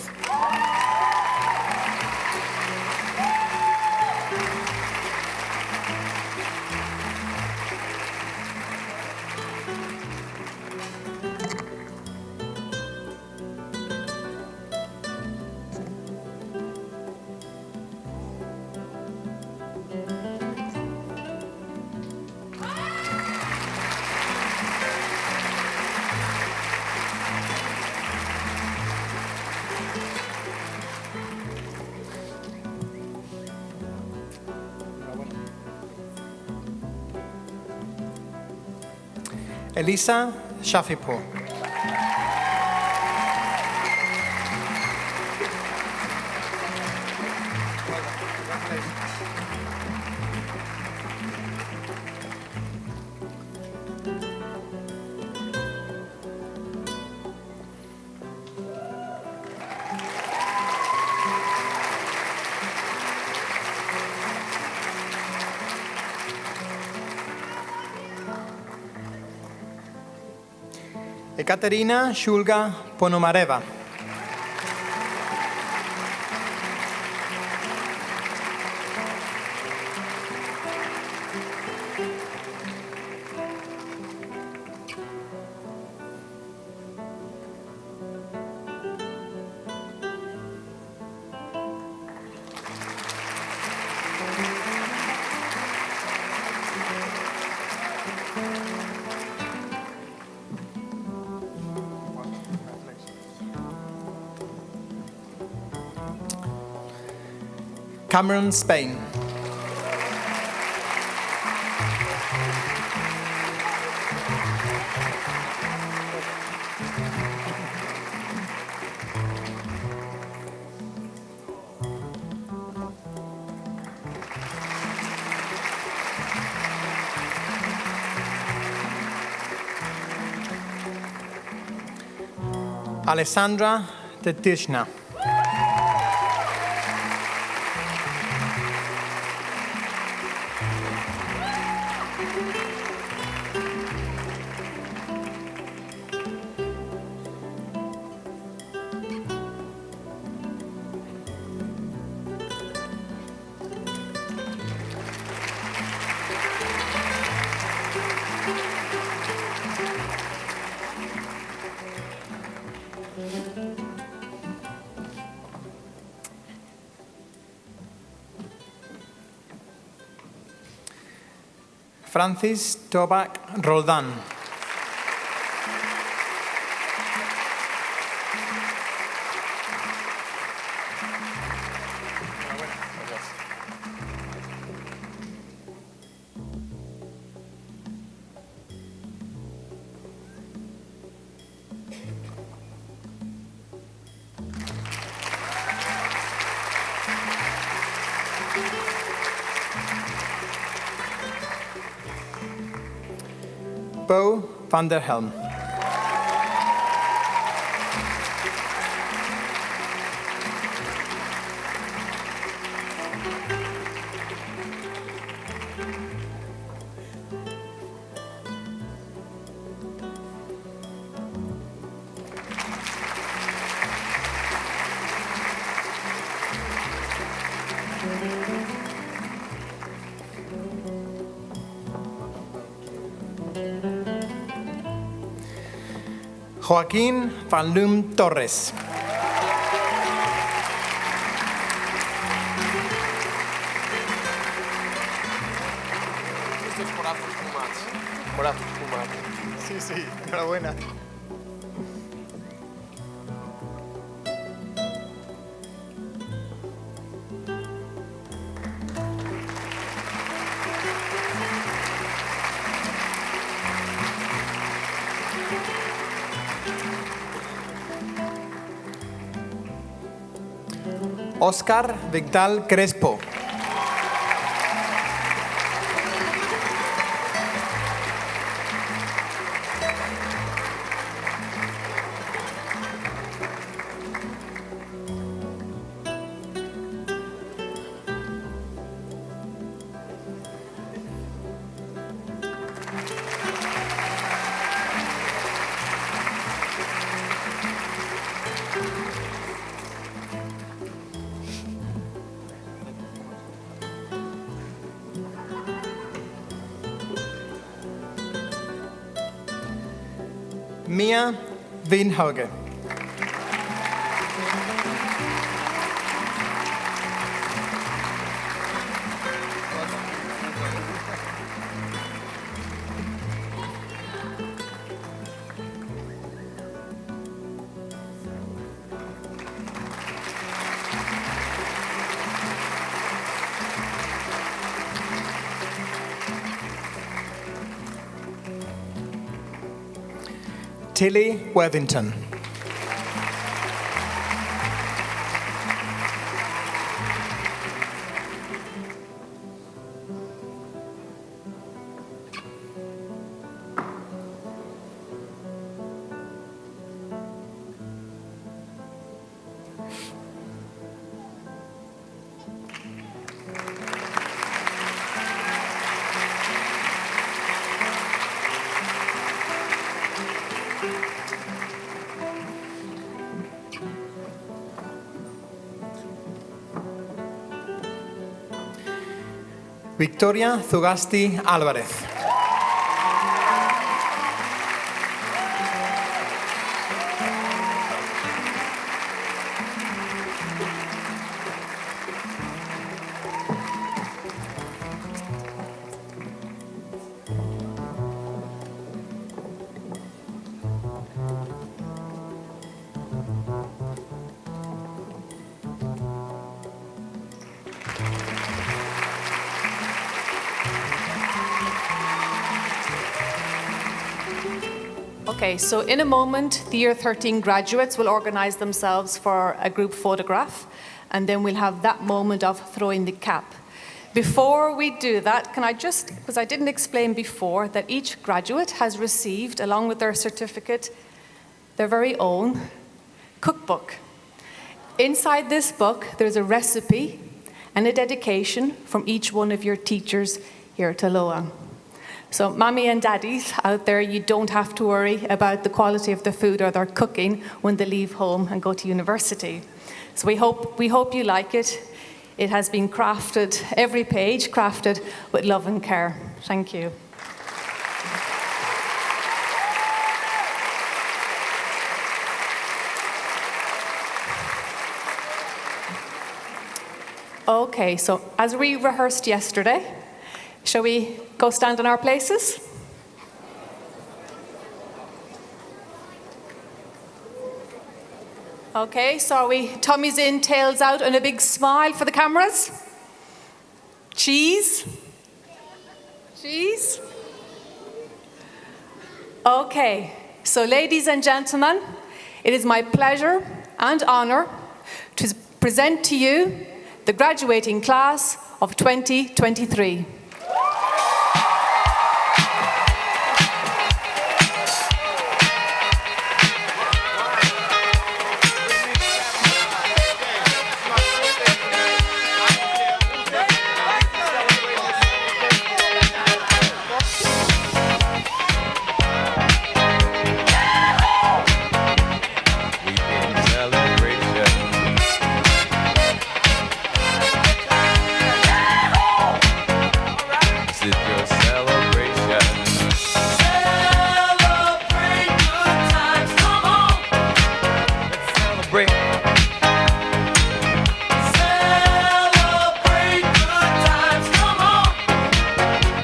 Elisa Shafipo. Ekaterina Shulga Ponomareva. Cameron, Spain. Alessandra Tetishna. Francis Tobac Roldán. Bo van der Helm. Joaquín Van Loom Torres. Estos morazos fumados. Morazos fumados. Sí, sí, enhorabuena. Oscar Victal Crespo. Mia Winhauge. Tilly Worthington. Victoria Zugasti Álvarez. Okay, so in a moment, the Year 13 graduates will organize themselves for a group photograph, and then we'll have that moment of throwing the cap. Before we do that, can I just, because I didn't explain before, that each graduate has received, along with their certificate, their very own cookbook. Inside this book, there's a recipe and a dedication from each one of your teachers here at Aloha. So mommy and daddies out there, you don't have to worry about the quality of the food or their cooking when they leave home and go to university. So we hope you like it. It has been crafted, every page crafted with love and care. Thank you. Okay, so as we rehearsed yesterday, shall we go stand in our places? Okay, so are we tummies in, tails out, and a big smile for the cameras? Cheese? Cheese? Okay, so ladies and gentlemen, it is my pleasure and honor to present to you the graduating class of 2023.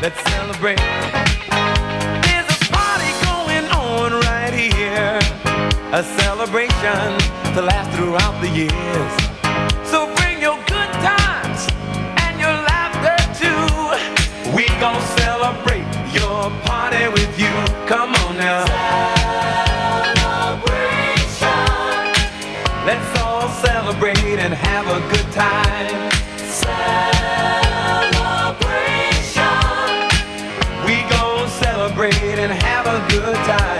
Let's celebrate. There's a party going on right here, a celebration to last throughout the years. So bring your good times and your laughter too. We gon' celebrate your party with you. Come on now. Celebration. Let's all celebrate. celebrate and have a good time. Celebration. We gon' celebrate and have a good time.